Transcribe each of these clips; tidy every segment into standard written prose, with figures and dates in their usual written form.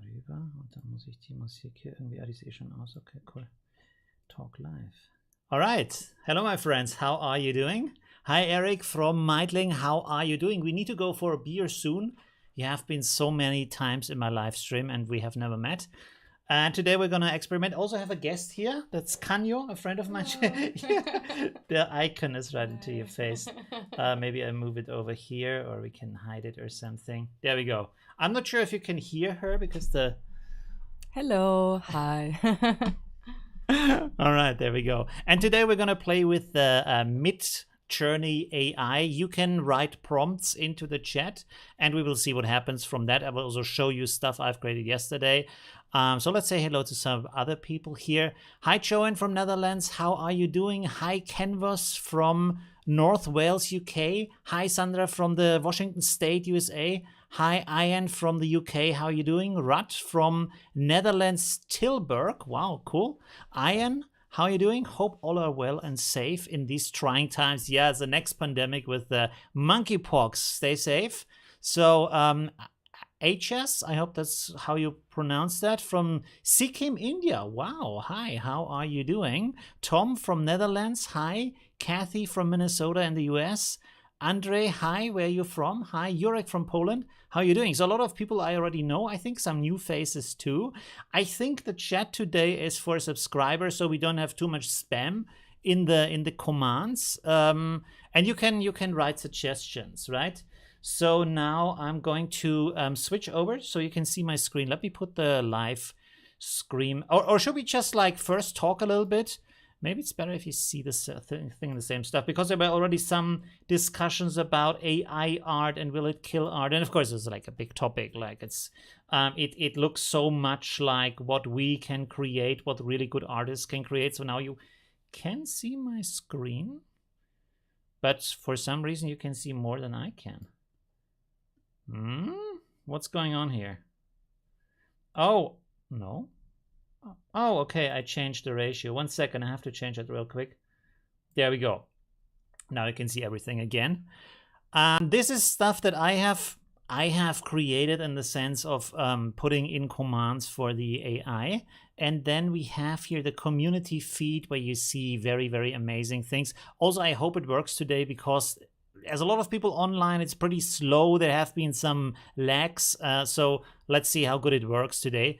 rüber und dann muss ich die Musik hier irgendwie, die sehe schon aus, okay, cool. Talk live. All right. Hello, my friends. How are you doing? Hi, Eric from Meidling. How are you doing? We need to go for a beer soon. You have been so many times in my live stream and we have never met. And today we're going to experiment. Also have a guest here. That's Kanyo, a friend of mine. The icon is right into your face. Maybe I move it over here or we can hide it or something. There we go. I'm not sure if you can hear her because the... Hello. Hi. All right, there we go. And today we're going to play with the Midjourney AI. You can write prompts into the chat and we will see what happens from that. I will also show you stuff I've created yesterday. So let's say hello to some other people here. Hi, Joanne from Netherlands. How are you doing? Hi, Canvas from North Wales, UK. Hi, Sandra from the Washington State, USA. Hi, Ian from the UK. How are you doing? Rut from Netherlands, Tilburg. Wow, cool. Ian, how are you doing? Hope all are well and safe in these trying times. Yeah, it's the next pandemic with the monkeypox. Stay safe. So, HS, I hope that's how you pronounce that, from Sikkim, India. Wow, hi, how are you doing? Tom from Netherlands, hi. Kathy from Minnesota in the US. Andre, hi, where are you from? Hi, Jurek from Poland. How are you doing? So a lot of people I already know. I think some new faces too. I think the chat today is for subscribers, so we don't have too much spam in the commands. And you can write suggestions, right? So now I'm going to switch over so you can see my screen. Let me put the live screen. Or should we just like first talk a little bit? Maybe it's better if you see this thing, the same stuff, because there were already some discussions about AI art and will it kill art? And of course, it's like a big topic. Like it looks so much like what we can create, what really good artists can create. So now you can see my screen, but for some reason you can see more than I can. What's going on here? Oh, no. Oh, okay, I changed the ratio. 1 second, I have to change it real quick. There we go. Now you can see everything again. This is stuff that I have created in the sense of putting in commands for the AI. And then we have here the community feed where you see very, very amazing things. Also, I hope it works today because as a lot of people online, it's pretty slow. There have been some lags. So let's see how good it works today.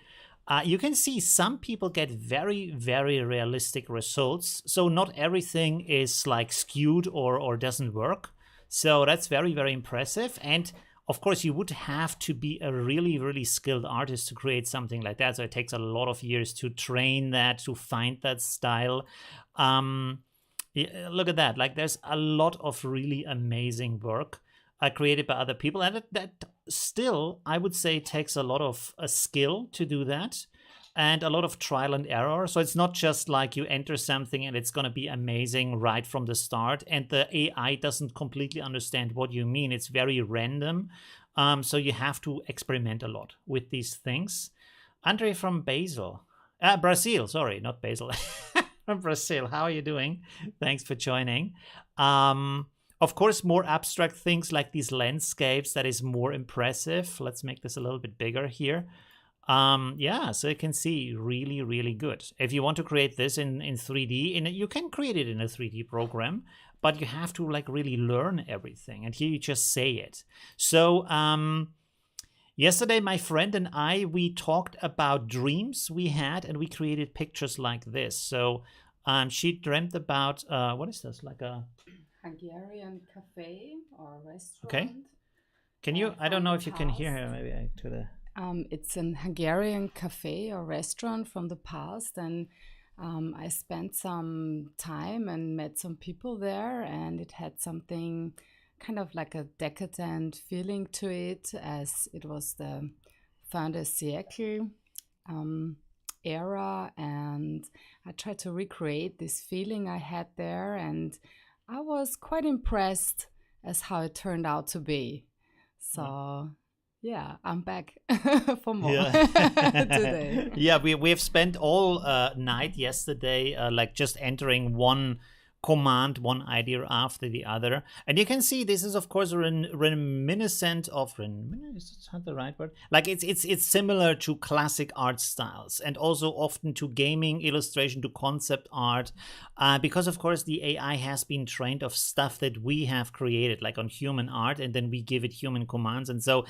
You can see some people get very, very realistic results. So not everything is like skewed or doesn't work. So that's very, very impressive. And of course, you would have to be a really, really skilled artist to create something like that. So it takes a lot of years to train that, to find that style. Look at that. Like there's a lot of really amazing work created by other people. And that still, I would say, takes a lot of skill to do that and a lot of trial and error. So it's not just like you enter something and it's going to be amazing right from the start. And the AI doesn't completely understand what you mean. It's very random. So you have to experiment a lot with these things. Andre from Brazil, sorry, not Basel. From Brazil, how are you doing? Thanks for joining. Of course, more abstract things like these landscapes, that is more impressive. Let's make this a little bit bigger here. Yeah, so you can see really, really good. If you want to create this in 3D, you can create it in a 3D program, but you have to like really learn everything. And here you just say it. So yesterday, my friend and I, we talked about dreams we had, and we created pictures like this. So she dreamt about, what is this, like a... Hungarian cafe or restaurant. Okay. Can you, I don't know if you can hear her, maybe I to the... It's an Hungarian cafe or restaurant from the past, and I spent some time and met some people there, and it had something kind of like a decadent feeling to it, as it was the fin de siècle era, and I tried to recreate this feeling I had there, and I was quite impressed as how it turned out to be. So yeah, I'm back for more today. Yeah, we have spent all night yesterday like just entering one command one idea after the other. And you can see this is, of course, reminiscent of, is that the right word? Like it's similar to classic art styles, and also often to gaming, illustration, to concept art, because of course the AI has been trained of stuff that we have created, like on human art, and then we give it human commands. And so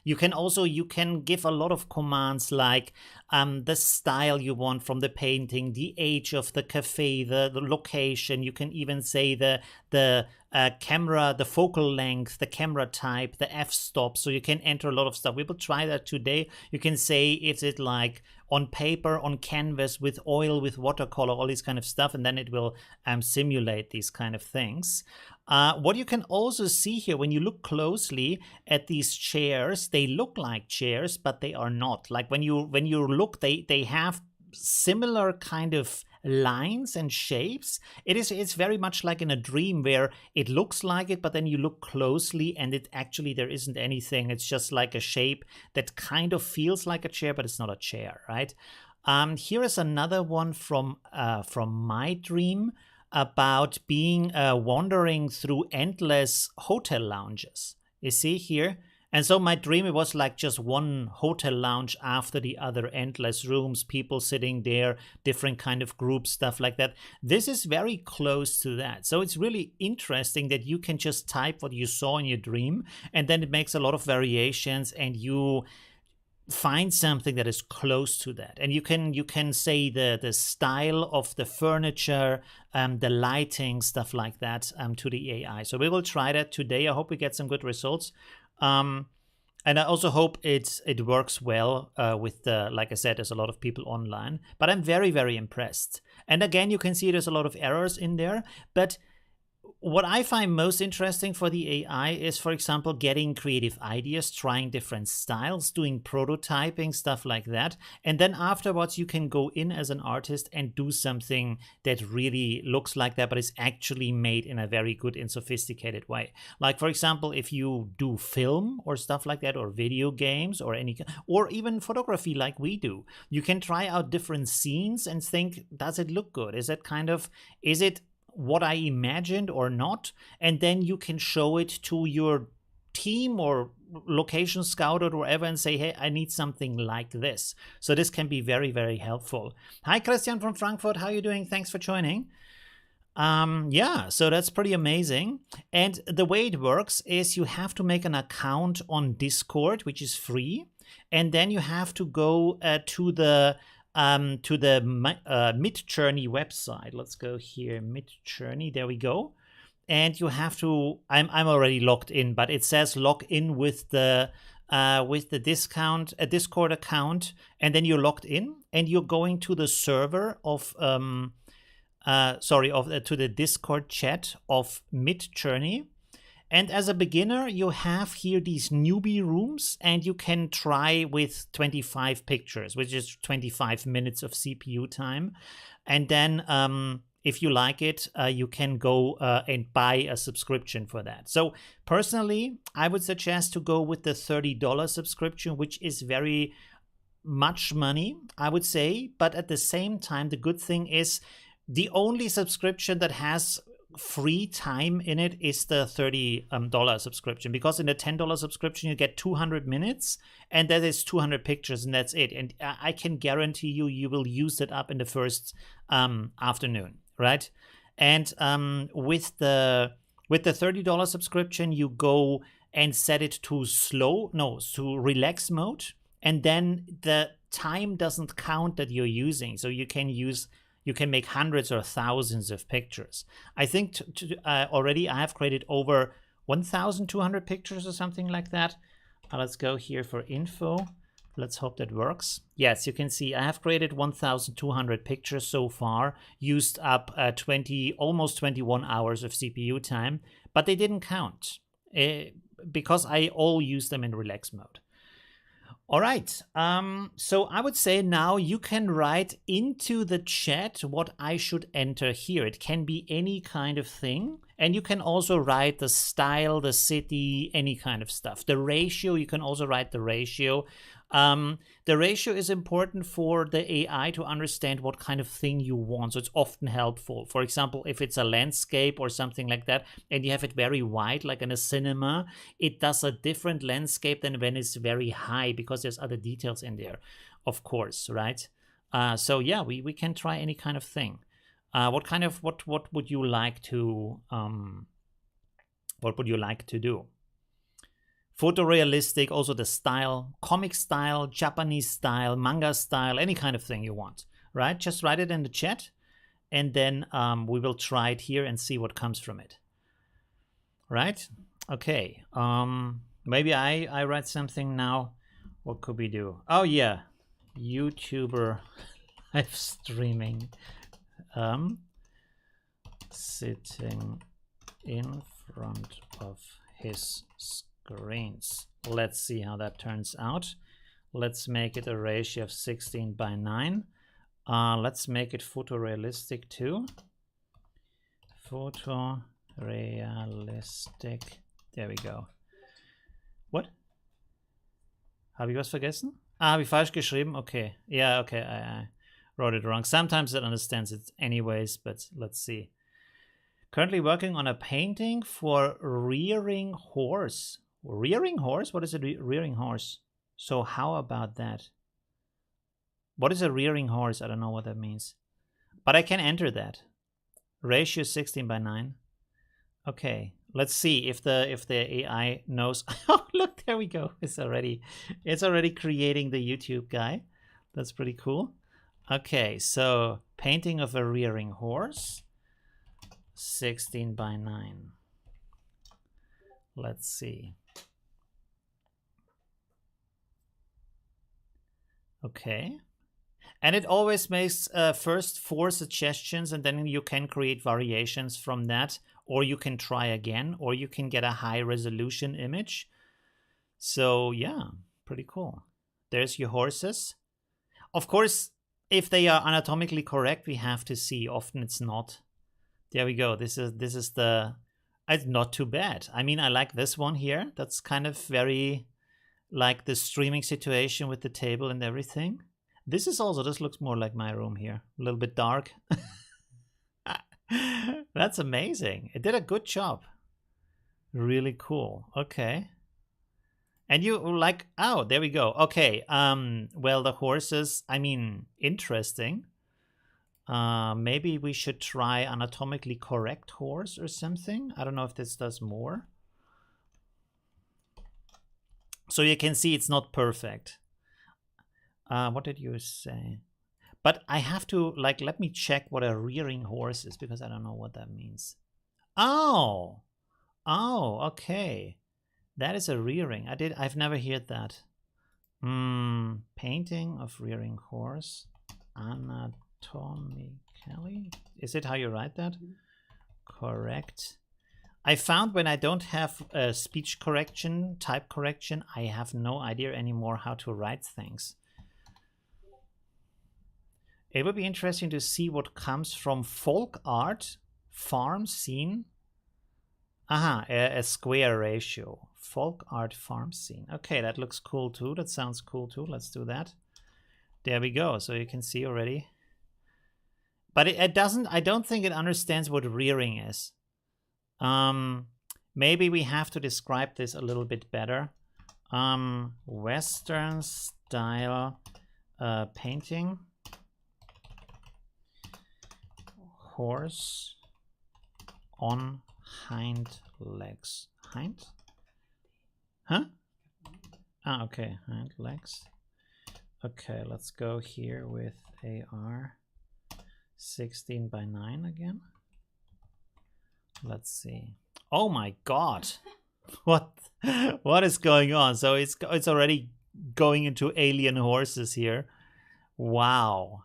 you can give a lot of commands like the style you want from the painting, the age of the cafe, the location. You can even say the camera, the focal length, the camera type, the f-stop. So you can enter a lot of stuff. We will try that today. You can say, is it like on paper, on canvas, with oil, with watercolor, all this kind of stuff, and then it will simulate these kind of things. What you can also see here, when you look closely at these chairs, they look like chairs, but they are not. Like when you look, they have similar kind of lines and shapes. It's very much like in a dream where it looks like it, but then you look closely and it actually, there isn't anything. It's just like a shape that kind of feels like a chair, but it's not a chair, right? Here is another one from my dream about being wandering through endless hotel lounges. You see here? And so my dream, it was like just one hotel lounge after the other, endless rooms, people sitting there, different kind of groups, stuff like that. This is very close to that. So it's really interesting that you can just type what you saw in your dream, and then it makes a lot of variations, and you find something that is close to that. And you can say the style of the furniture, the lighting, stuff like that, to the AI. So we will try that today. I hope we get some good results. And I also hope it works well with like I said, there's a lot of people online, but I'm very, very impressed. And again, you can see there's a lot of errors in there, but what I find most interesting for the AI is, for example, getting creative ideas, trying different styles, doing prototyping, stuff like that. And then afterwards, you can go in as an artist and do something that really looks like that, but is actually made in a very good and sophisticated way. Like, for example, if you do film or stuff like that, or video games, or even photography like we do, you can try out different scenes and think, does it look good? Is it what I imagined or not? And then you can show it to your team or location scout or wherever and say, hey, I need something like this. So this can be very, very helpful. Hi, Christian from Frankfurt. How are you doing? Thanks for joining. Yeah, so that's pretty amazing. And the way it works is you have to make an account on Discord, which is free. And then you have to go to the Midjourney website. Let's go here, Midjourney. There we go. And you have to. I'm already logged in, but it says log in with the Discord account, and then you're logged in, and you're going to the server of to the Discord chat of Midjourney. And as a beginner, you have here these newbie rooms, and you can try with 25 pictures, which is 25 minutes of CPU time. And then if you like it, you can go and buy a subscription for that. So personally, I would suggest to go with the $30 subscription, which is very much money, I would say. But at the same time, the good thing is the only subscription that has free time in it is the $30 subscription, because in the $10 subscription you get 200 minutes, and that is 200 pictures, and that's it. And I can guarantee you will use it up in the first afternoon, right? And with the $30 subscription, you go and set it to to relax mode, and then the time doesn't count that you're using, so you can make hundreds or thousands of pictures. I think already I have created over 1,200 pictures or something like that. Let's go here for info. Let's hope that works. Yes, you can see I have created 1,200 pictures so far, used up almost 21 hours of CPU time, but they didn't count because I all use them in relax mode. All right, so I would say now you can write into the chat what I should enter here. It can be any kind of thing. And you can also write the style, the city, any kind of stuff. The ratio, you can also write the ratio. The ratio is important for the AI to understand what kind of thing you want. So it's often helpful. For example, if it's a landscape or something like that, and you have it very wide, like in a cinema, it does a different landscape than when it's very high because there's other details in there, of course, right? So yeah, we can try any kind of thing. What would you like to what would you like to do? Photorealistic, also the style, comic style, Japanese style, manga style, any kind of thing you want, right? Just write it in the chat, and then we will try it here and see what comes from it, right? Okay, maybe I write something now. What could we do? Oh yeah, YouTuber live streaming, sitting in front of his screens. Let's see how that turns out. Let's make it a ratio of 16:9. Let's make it photorealistic too. Photorealistic. There we go. What? Habe ich was vergessen? Habe ich falsch geschrieben? Okay. Yeah, okay. I wrote it wrong. Sometimes it understands it anyways, but let's see. Currently working on a painting for rearing horse. Rearing horse? What is a rearing horse? So how about that? What is a rearing horse? I don't know what that means. But I can enter that. Ratio 16:9. Okay, let's see if the AI knows. Oh, look, there we go. It's already creating the YouTube guy. That's pretty cool. Okay, so painting of a rearing horse. 16:9. Let's see. Okay. And it always makes first 4 suggestions, and then you can create variations from that, or you can try again, or you can get a high resolution image. So yeah, pretty cool. There's your horses. Of course, if they are anatomically correct, we have to see. Often it's not. There we go. This is the. It's not too bad. I mean, I like this one here. That's kind of very like the streaming situation with the table and everything. This looks more like my room here. A little bit dark. That's amazing. It did a good job. Really cool. Okay. And you like, oh, there we go. Okay. Well, the horses, I mean, interesting. Maybe we should try anatomically correct horse or something. I don't know if this does more. So you can see it's not perfect. What did you say? But I have to, like, let me check what a rearing horse is because I don't know what that means. Oh, okay. That is a rearing. I've never heard that. Painting of rearing horse. Anatomically. Is it how you write that? Correct. I found when I don't have speech correction, type correction, I have no idea anymore how to write things. It would be interesting to see what comes from folk art, farm scene. Aha, a square ratio. Folk art farm scene. Okay, that looks cool too. That sounds cool too. Let's do that. There we go. So you can see already. But it doesn't, I don't think it understands what rearing is. Maybe we have to describe this a little bit better. Western style painting. Horse on hind legs. Hind? Huh? Ah, okay. Hind legs. Okay, let's go here with AR 16:9 again. Let's see. Oh my god. What is going on? So it's already going into alien horses here. Wow.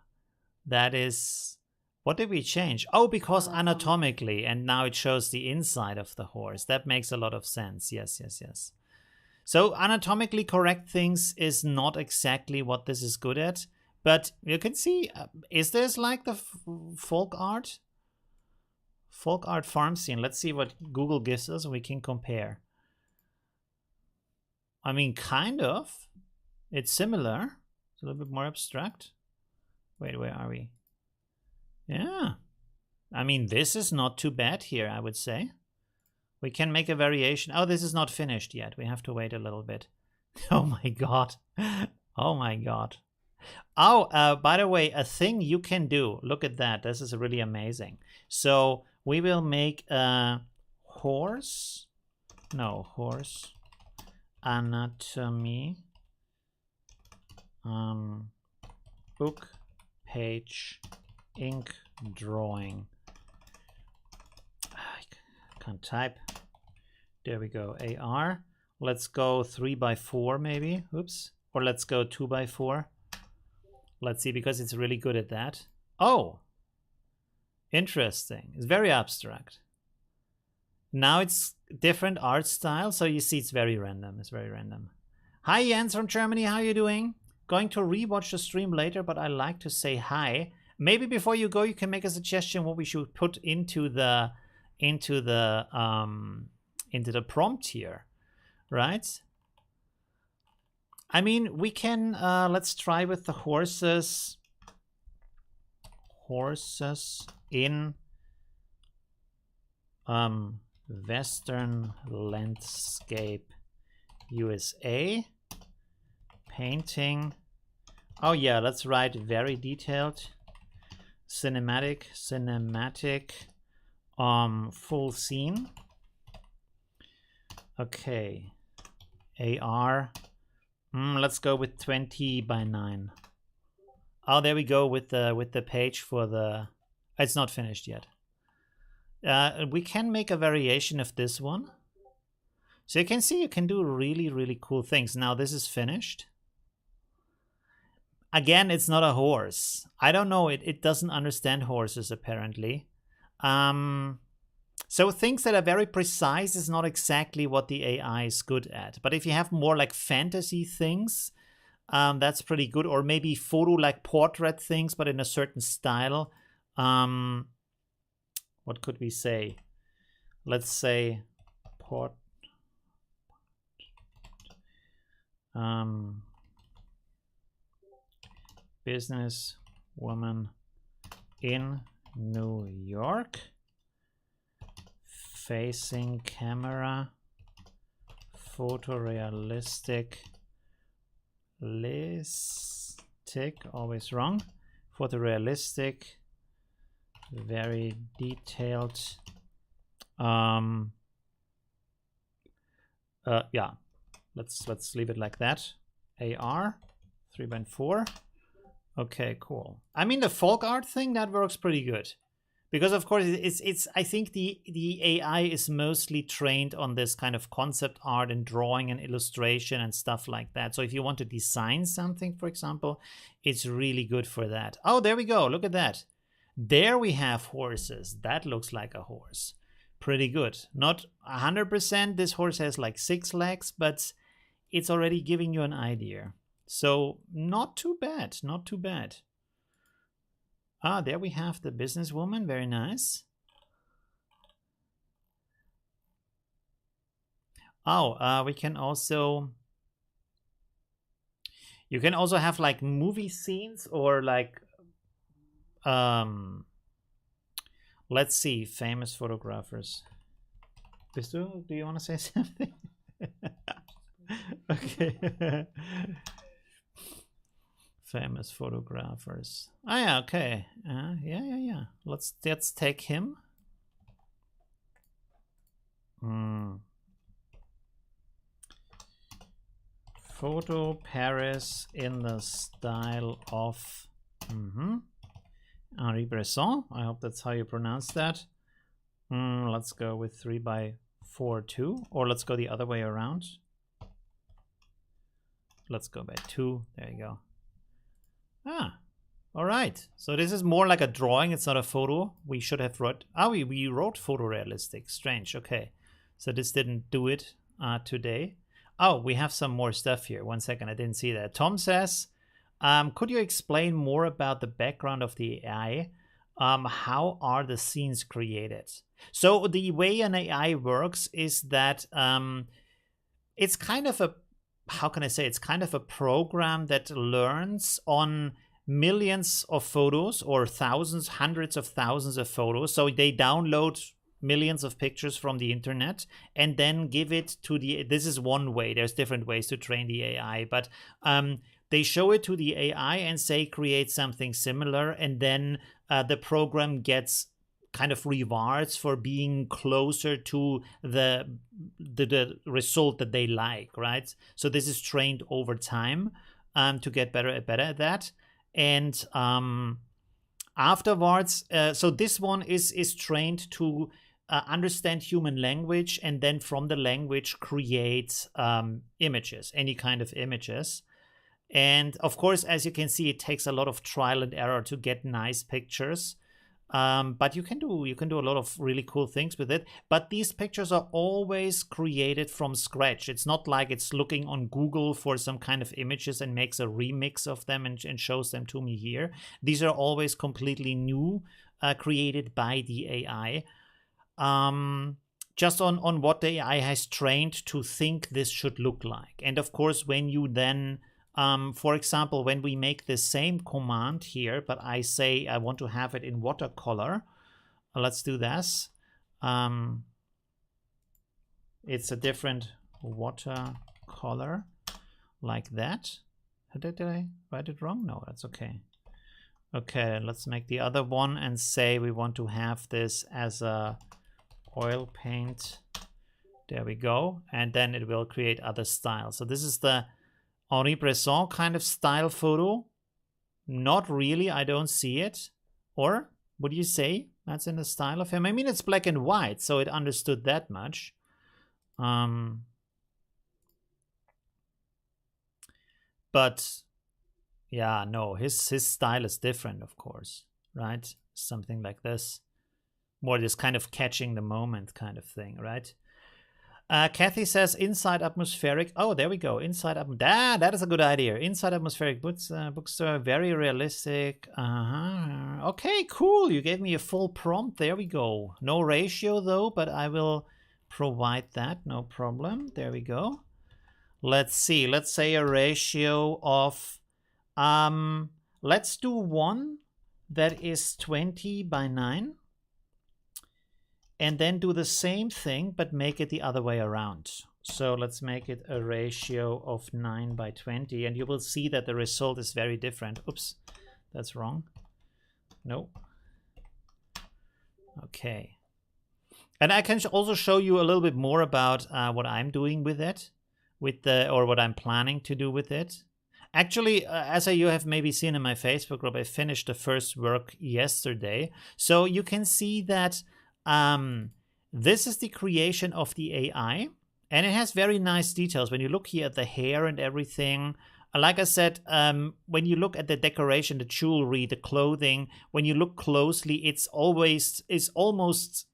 That is, what did we change? Oh, because anatomically, and now it shows the inside of the horse. That makes a lot of sense. Yes. So anatomically correct things is not exactly what this is good at, but you can see, is this like the folk art? Folk art farm scene. Let's see what Google gives us and we can compare. I mean, kind of. It's similar. It's a little bit more abstract. Wait, where are we? Yeah. I mean, this is not too bad here, I would say. We can make a variation. Oh, this is not finished yet. We have to wait a little bit. Oh my god. Oh my god. Oh, by the way, a thing you can do. Look at that. This is really amazing. So we will make a horse. No, horse anatomy. Book page ink drawing. I can't type. There we go. AR. Let's go 3x4 maybe. Oops. Or let's go 2x4. Let's see, because it's really good at that. Oh, interesting. It's very abstract. Now it's different art style, so you see it's very random. It's very random. Hi, Jens from Germany. How are you doing? Going to rewatch the stream later, but I like to say hi. Maybe before you go, you can make a suggestion what we should put into the prompt here, right? I mean, we can let's try with the horses. Horses in Western landscape, USA. Painting. Oh yeah, let's write very detailed. Cinematic, full scene. Okay. AR. Let's go with 20x9. Oh, there we go with the page for the. It's not finished yet. We can make a variation of this one. So you can see you can do really, really cool things. Now this is finished. Again, it's not a horse. I don't know. It doesn't understand horses apparently. So things that are very precise is not exactly what the AI is good at. But if you have more like fantasy things, that's pretty good. Or maybe photo like portrait things, but in a certain style. What could we say? Let's say business woman in New York, facing camera, photorealistic, always wrong, photorealistic, very detailed. Yeah, let's leave it like that. AR 3x4. Okay, cool. I mean, the folk art thing, that works pretty good. Because of course it's I think the AI is mostly trained on this kind of concept art and drawing and illustration and stuff like that. So if you want to design something, for example, it's really good for that. Oh, there we go. Look at that. There we have horses. That looks like a horse. Pretty good. Not 100%. This horse has like 6 legs, but it's already giving you an idea. So not too bad, not too bad. Ah, there we have the businesswoman. Very nice. Oh, we can also. You can also have like movie scenes or like. Let's see, famous photographers. Do you want to say something? Okay. Famous photographers. Oh yeah, okay. Yeah. Let's take him. Photo Paris in the style of Henri Bresson. I hope that's how you pronounce that. Let's go with 3x4 2, or let's go the other way around. Let's go by 2. There you go. Ah, all right. So this is more like a drawing. It's not a photo. We should have wrote. We wrote photorealistic. Strange. Okay. So this didn't do it today. Oh, we have some more stuff here. 1 second. I didn't see that. Tom says, could you explain more about the background of the AI? How are the scenes created? So the way an AI works is that it's kind of a how can I say, it's kind of a program that learns on millions of photos or thousands, hundreds of thousands of photos. So they download millions of pictures from the internet and then give it to the, this is one way, there's different ways to train the AI, but they show it to the AI and say create something similar, and then the program gets kind of rewards for being closer to the result that they like, right? So this is trained over time to get better at that. And afterwards, so this one is trained to understand human language, and then from the language create images, any kind of images. And of course, as you can see, it takes a lot of trial and error to get nice pictures. But you can do a lot of really cool things with it. But these pictures are always created from scratch. It's not like it's looking on Google for some kind of images and makes a remix of them and shows them to me here. These are always completely new, created by the AI. Just on what the AI has trained to think this should look like. And of course, when you then for example, when we make the same command here, but I say I want to have it in watercolor, let's do this. It's a different watercolor like that. Did I write it wrong? No, that's okay. Okay, let's make the other one and say we want to have this as a oil paint. There we go. And then it will create other styles. So this is the Henri Bresson kind of style photo. Not really, I don't see it. Or would you say that's in the style of him? I mean, it's black and white, so it understood that much. But yeah, no, his style is different, of course, right? Something like this. More this kind of catching the moment kind of thing, right? Kathy says inside atmospheric. Oh, there we go. Inside that is a good idea. Inside atmospheric bookstore, very realistic. Okay, cool. You gave me a full prompt. There we go. No ratio though, but I will provide that. No problem. There we go. Let's see. Let's say a ratio of let's do one that is 20:9. And then do the same thing, but make it the other way around. So let's make it a ratio of 9:20, and you will see that the result is very different. Oops, that's wrong. No. Okay. And I can also show you a little bit more about what I'm doing with it, or what I'm planning to do with it. Actually, as you have maybe seen in my Facebook group, I finished the first work yesterday. So you can see that this is the creation of the AI, and it has very nice details. When you look here at the hair and everything, like I said, when you look at the decoration, the jewelry, the clothing, when you look closely, it's almost,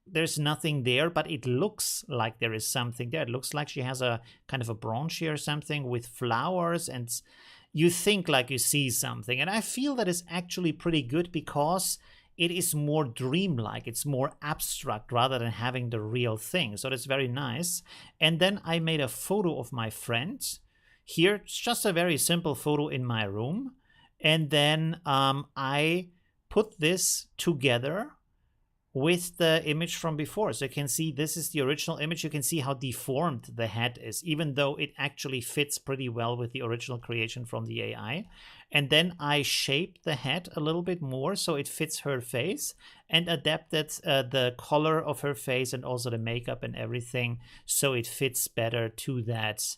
there's nothing there, but it looks like there is something there. It looks like she has a kind of a branch here or something with flowers, and you think like you see something. And I feel that is actually pretty good because it is more dreamlike, it's more abstract rather than having the real thing. So that's very nice. And then I made a photo of my friend. Here, it's just a very simple photo in my room. And then I put this together with the image from before. So you can see this is the original image. You can see how deformed the head is, even though it actually fits pretty well with the original creation from the AI. And then I shaped the head a little bit more so it fits her face, and adapted the color of her face and also the makeup and everything so it fits better to that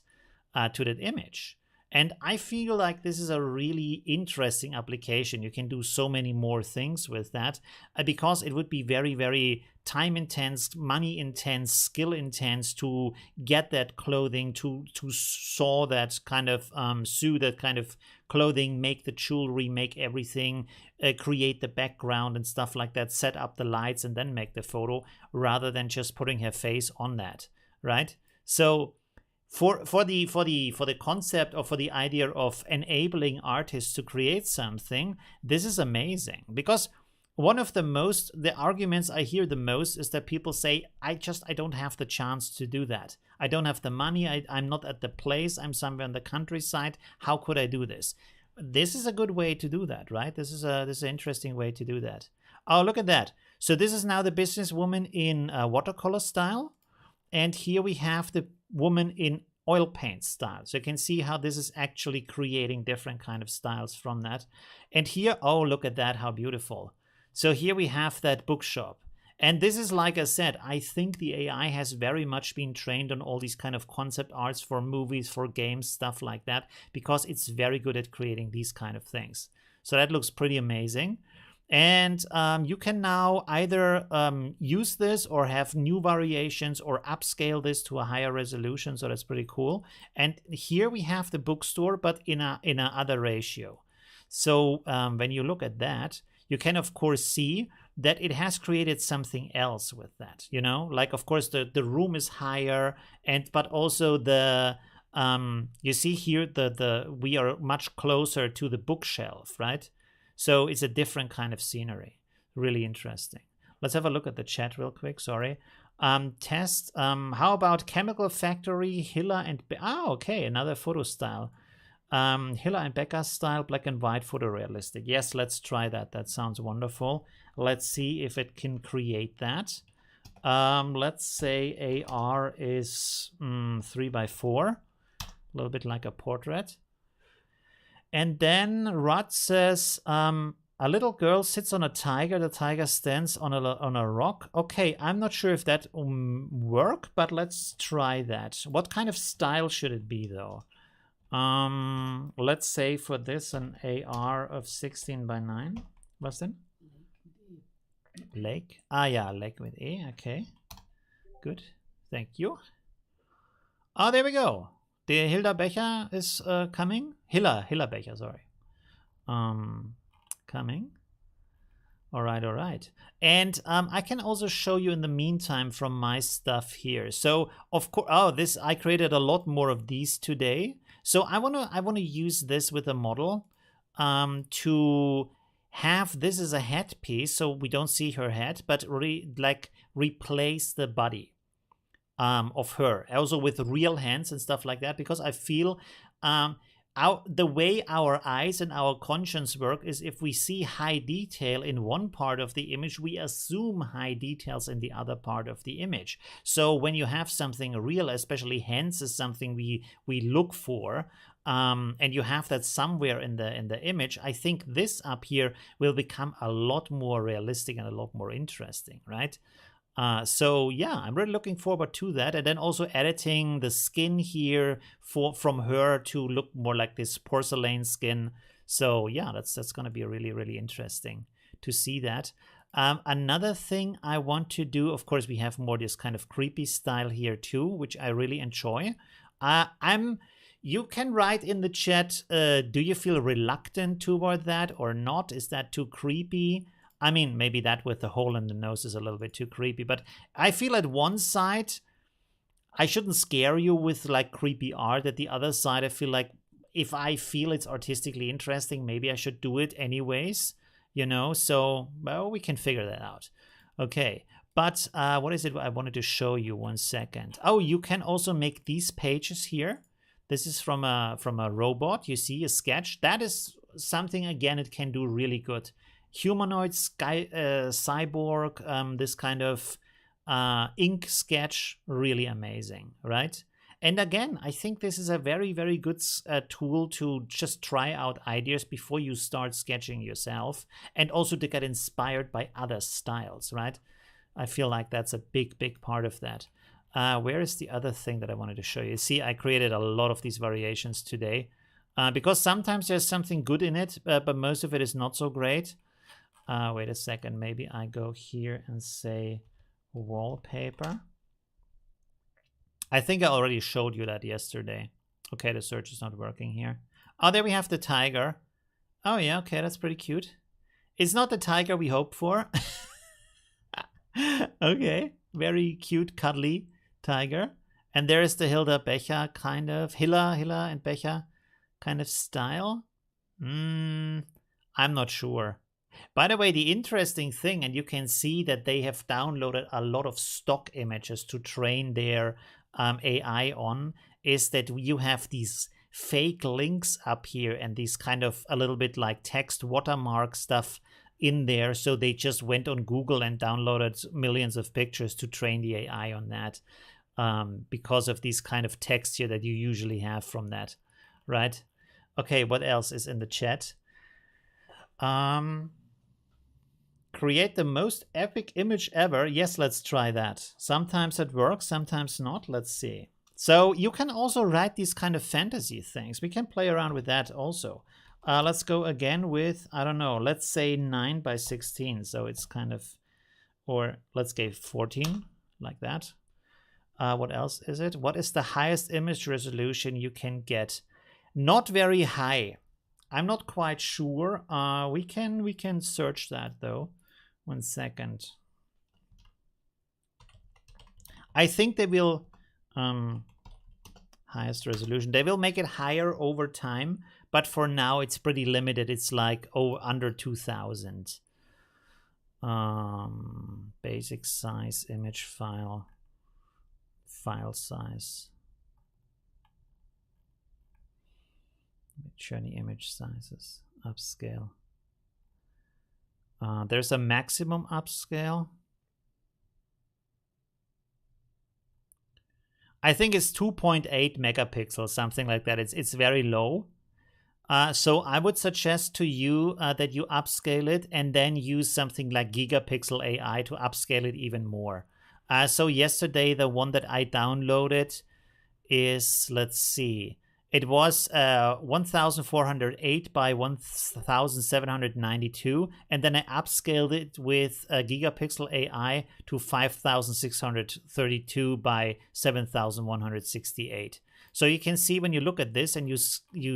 image. And I feel like this is a really interesting application. You can do so many more things with that because it would be very, very time intense, money intense, skill intense to get that clothing, to sew that kind of, sew that kind of clothing, make the jewelry, make everything, create the background and stuff like that, set up the lights and then make the photo, rather than just putting her face on that, right? So for the concept, or for the idea of enabling artists to create something, this is amazing. Because one of the arguments I hear the most is that people say, I don't have the chance to do that. I don't have the money. I'm not at the place. I'm somewhere in the countryside. How could I do this? This is a good way to do that, right? This is an interesting way to do that. Oh, look at that. So this is now the businesswoman in watercolor style. And here we have the woman in oil paint style. So you can see how this is actually creating different kind of styles from that. And here, oh, look at that, how beautiful. So here we have that bookshop. And this is, like I said, I think the AI has very much been trained on all these kind of concept arts for movies, for games, stuff like that, because it's very good at creating these kind of things. So that looks pretty amazing. And you can now either use this or have new variations or upscale this to a higher resolution. So that's pretty cool. And here we have the bookstore, but in a other ratio. So when you look at that, you can of course see that it has created something else with that. You know, like of course the room is higher, and but also the you see here we are much closer to the bookshelf, right? So it's a different kind of scenery. Really interesting. Let's have a look at the chat real quick. Sorry. Test. How about Chemical Factory, Hilla and okay, another photo style. Hilla and Becca style, black and white, photorealistic. Yes, let's try that. That sounds wonderful. Let's see if it can create that. Let's say AR is 3x4, a little bit like a portrait. And then Rod says, a little girl sits on a tiger. The tiger stands on a rock. Okay, I'm not sure if that work, but let's try that. What kind of style should it be, though? Let's say for this an AR of 16:9. What's that? Lake. Ah, yeah, lake with A. Okay, good. Thank you. Oh, there we go. The Hilda Becher is coming. Hilla Becher, sorry. Coming. All right. And I can also show you in the meantime from my stuff here. So of course, I created a lot more of these today. So I wanna use this with a model to have this as a headpiece, so we don't see her head, but replace the body of her, also with real hands and stuff like that, because I feel the way our eyes and our conscience work is if we see high detail in one part of the image, we assume high details in the other part of the image. So when you have something real, especially hands is something we look for, and you have that somewhere in the image, I think this up here will become a lot more realistic and a lot more interesting, right? So yeah, I'm really looking forward to that. And then also editing the skin here from her to look more like this porcelain skin. So yeah, that's going to be really, really interesting to see that. Another thing I want to do, of course, we have more this kind of creepy style here too, which I really enjoy. You can write in the chat, do you feel reluctant toward that or not? Is that too creepy? I mean, maybe that with the hole in the nose is a little bit too creepy, but I feel at one side, I shouldn't scare you with like creepy art. At the other side, I feel like if I feel it's artistically interesting, maybe I should do it anyways, you know? So, well, we can figure that out. Okay, but what is it I wanted to show you? 1 second. Oh, you can also make these pages here. This is from a robot. You see a sketch. That is something, again, it can do really good. Humanoid, cyborg, this kind of ink sketch, really amazing, right? And again, I think this is a very, very good tool to just try out ideas before you start sketching yourself, and also to get inspired by other styles, right? I feel like that's a big, big part of that. Where is the other thing that I wanted to show you? See, I created a lot of these variations today because sometimes there's something good in it, but most of it is not so great. Wait a second, maybe I go here and say wallpaper. I think I already showed you that yesterday. Okay, the search is not working here. Oh, there we have the tiger. Oh yeah, okay, that's pretty cute. It's not the tiger we hoped for. Okay, very cute, cuddly tiger. And there is the Hilda Becher kind of, Hilla and Becher kind of style. I'm not sure. By the way, the interesting thing, and you can see that they have downloaded a lot of stock images to train their AI on, is that you have these fake links up here and these kind of a little bit like text watermark stuff in there. So they just went on Google and downloaded millions of pictures to train the AI on that, because of these kind of text here that you usually have from that, right? Okay, what else is in the chat? Create the most epic image ever. Yes, let's try that. Sometimes it works, sometimes not. Let's see. So you can also write these kind of fantasy things. We can play around with that also. Let's go again with, I don't know, let's say 9 by 16. So it's kind of, or let's go 14, like that. What else is it? What is the highest image resolution you can get? Not very high. I'm not quite sure. We can search that though. 1 second. I think they will highest resolution. They will make it higher over time, but for now it's pretty limited. It's like under 2000. Basic size image file size. Midjourney image sizes upscale. There's a maximum upscale. I think it's 2.8 megapixels, something like that. It's very low. So I would suggest to you that you upscale it and then use something like Gigapixel AI to upscale it even more. So yesterday, the one that I downloaded is, let's see, it was 1408 by 1792, and then I upscaled it with Gigapixel AI to 5632 by 7168. So you can see when you look at this and you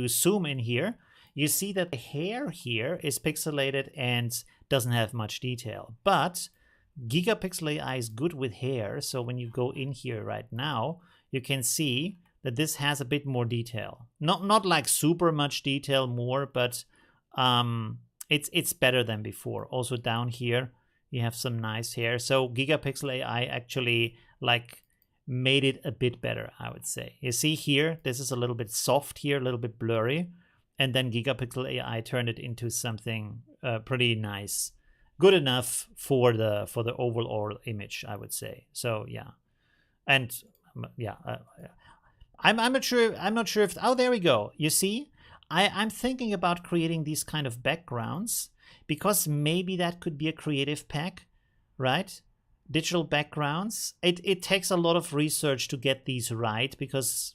zoom in here, you see that the hair here is pixelated and doesn't have much detail. But Gigapixel AI is good with hair, so when you go in here right now, you can see that this has a bit more detail. Not like super much detail more, but it's better than before. Also down here, you have some nice hair. So Gigapixel AI actually like made it a bit better, I would say. You see here, this is a little bit soft here, a little bit blurry. And then Gigapixel AI turned it into something pretty nice. Good enough for the overall image, I would say. So yeah. And yeah, I'm not sure if, oh, there we go. You see, I'm thinking about creating these kind of backgrounds because maybe that could be a creative pack, right? Digital backgrounds. It takes a lot of research to get these right because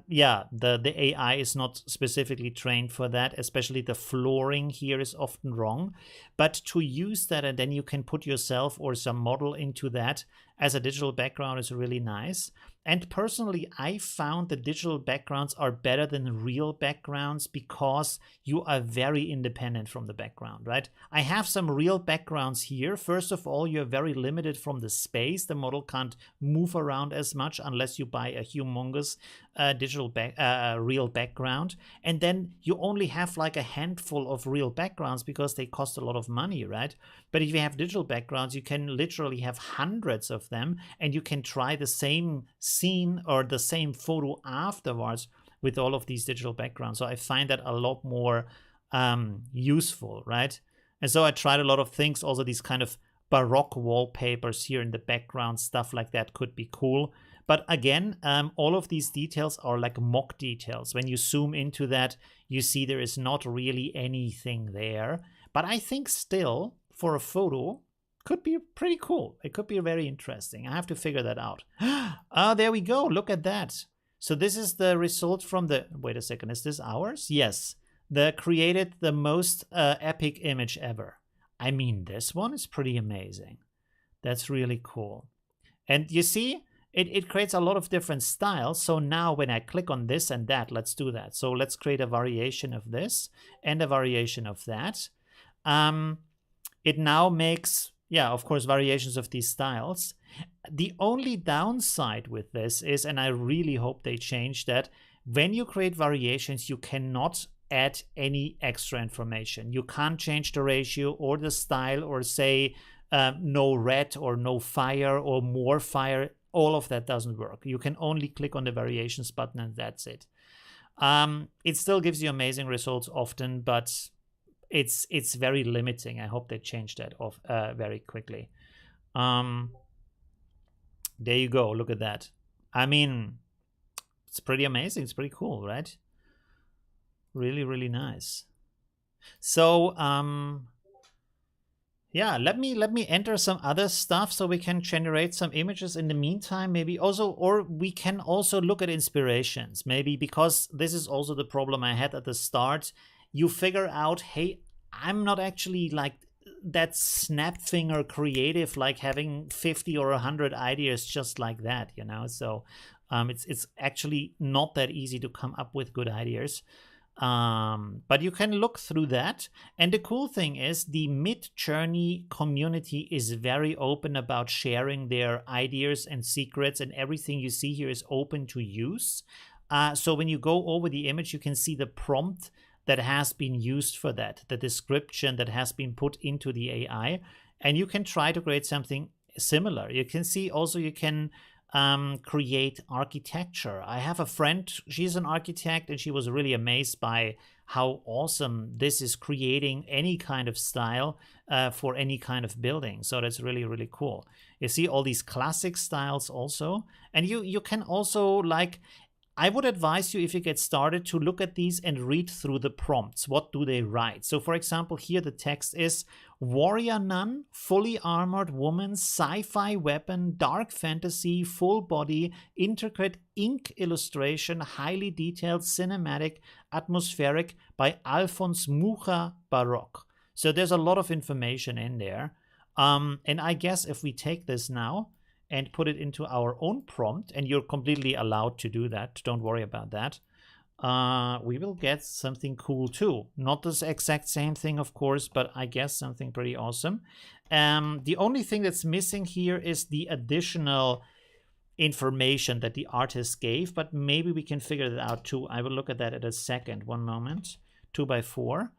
yeah, the AI is not specifically trained for that, especially the flooring here is often wrong. But to use that and then you can put yourself or some model into that as a digital background is really nice. And personally, I found that digital backgrounds are better than real backgrounds because you are very independent from the background, right? I have some real backgrounds here. First of all, you're very limited from the space. The model can't move around as much unless you buy a humongous real background. And then you only have like a handful of real backgrounds because they cost a lot of money, right? But if you have digital backgrounds, you can literally have hundreds of them and you can try the same scene or the same photo afterwards with all of these digital backgrounds. So I find that a lot more useful, right? And so I tried a lot of things. Also these kind of Baroque wallpapers here in the background, stuff like that could be cool. But again, all of these details are like mock details. When you zoom into that, you see there is not really anything there. But I think still, for a photo, could be pretty cool. It could be very interesting. I have to figure that out. There we go. Look at that. So this is the result from the... Wait a second. Is this ours? Yes. The created the most epic image ever. I mean, this one is pretty amazing. That's really cool. And you see, it creates a lot of different styles. So now when I click on this and that, let's do that. So let's create a variation of this and a variation of that. It now makes, yeah, of course, variations of these styles. The only downside with this is, and I really hope they change that, when you create variations, you cannot add any extra information. You can't change the ratio or the style or say no red or no fire or more fire. All of that doesn't work. You can only click on the variations button and that's it. It still gives you amazing results often, but it's very limiting. I hope they change that off very quickly. There you go. Look at that. I mean, it's pretty amazing. It's pretty cool, right? Really, really nice. So, yeah, let me enter some other stuff so we can generate some images in the meantime, maybe also, or we can also look at inspirations, maybe, because this is also the problem I had at the start. You figure out, hey, I'm not actually like that snap finger creative, like having 50 or 100 ideas just like that, you know? So it's actually not that easy to come up with good ideas. But you can look through that. And the cool thing is the Midjourney community is very open about sharing their ideas and secrets, and everything you see here is open to use. So when you go over the image, you can see the prompt that has been used for that, the description that has been put into the AI, and you can try to create something similar. You can see also you can create architecture. I have a friend, she's an architect, and she was really amazed by how awesome this is creating any kind of style for any kind of building. So that's really, really cool. You see all these classic styles also, and you can also, like, I would advise you, if you get started, to look at these and read through the prompts. What do they write? So for example, here the text is warrior nun, fully armored woman, sci-fi weapon, dark fantasy, full body, intricate ink illustration, highly detailed, cinematic, atmospheric by Alphonse Mucha Baroque. So there's a lot of information in there. And I guess if we take this now and put it into our own prompt, and you're completely allowed to do that, don't worry about that, we will get something cool too. Not the exact same thing, of course, but I guess something pretty awesome. The only thing that's missing here is the additional information that the artist gave, but maybe we can figure that out too. I will look at that in a second. One moment. 2x4.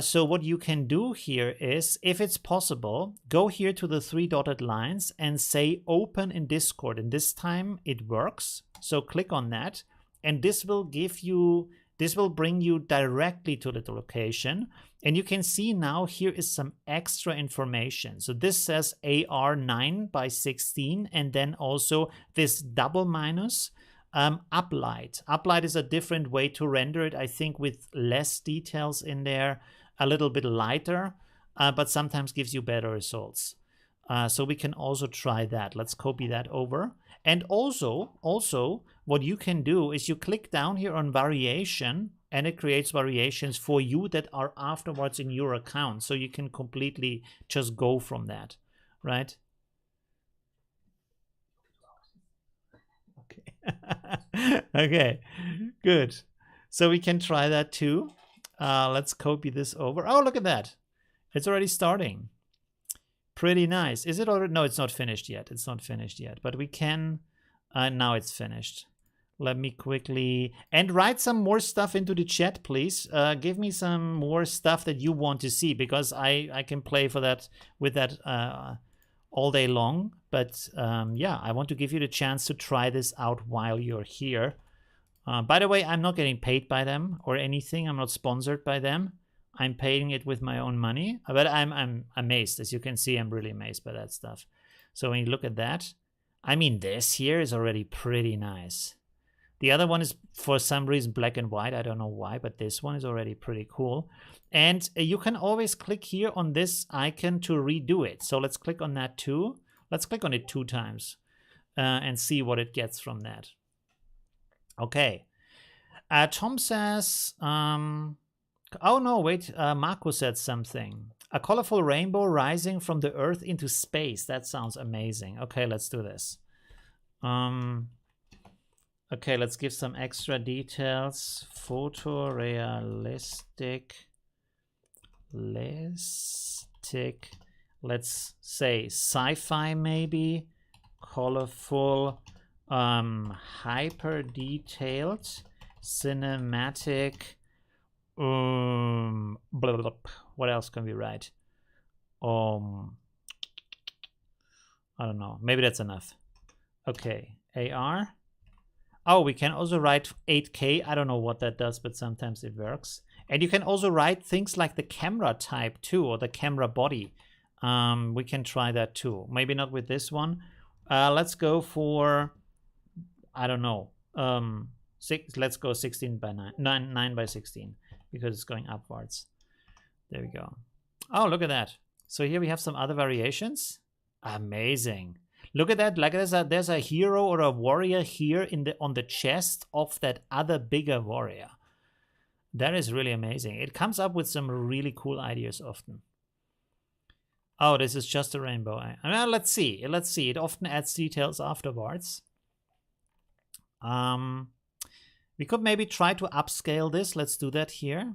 So what you can do here is, if it's possible, go here to the 3 dotted lines and say open in Discord. And this time it works. So click on that, and this will bring you directly to the location. And you can see now here is some extra information. So this says AR 9x16, and then also this double minus. Uplight. Uplight is a different way to render it, I think, with less details in there, a little bit lighter, but sometimes gives you better results. So we can also try that. Let's copy that over. And also, what you can do is you click down here on variation, and it creates variations for you that are afterwards in your account. So you can completely just go from that, right? Okay, good. So we can try that too. Let's copy this over. Oh, look at that. It's already starting. Pretty nice. Is it already? No, it's not finished yet. It's not finished yet. But we can. Now it's finished. Let me quickly. And write some more stuff into the chat, please. Give me some more stuff that you want to see, because I can play for that with that all day long. But yeah, I want to give you the chance to try this out while you're here. By the way, I'm not getting paid by them or anything. I'm not sponsored by them. I'm paying it with my own money. But I'm amazed. As you can see, I'm really amazed by that stuff. So when you look at that, I mean, this here is already pretty nice. The other one is, for some reason, black and white. I don't know why, but this one is already pretty cool. And you can always click here on this icon to redo it. So let's click on that too. Let's click on it 2 times and see what it gets from that. Okay. Tom says, oh no, wait, Marco said something. A colorful rainbow rising from the earth into space. That sounds amazing. Okay, let's do this. Okay, let's give some extra details. Photorealistic. Let's say sci-fi maybe. Colorful. Hyper detailed. Cinematic. Blah, blah, blah. What else can we write? I don't know. Maybe that's enough. Okay, AR. Oh, we can also write 8K. I don't know what that does, but sometimes it works. And you can also write things like the camera type too, or the camera body. We can try that too. Maybe not with this one. Let's go for, I don't know. Let's go 16 by 9 by 16 because it's going upwards. There we go. Oh, look at that. So here we have some other variations. Amazing. Look at that. Like there's a hero or a warrior here on the chest of that other bigger warrior. That is really amazing. It comes up with some really cool ideas often. Oh, this is just a rainbow. Let's see. Let's see. It often adds details afterwards. We could maybe try to upscale this. Let's do that here.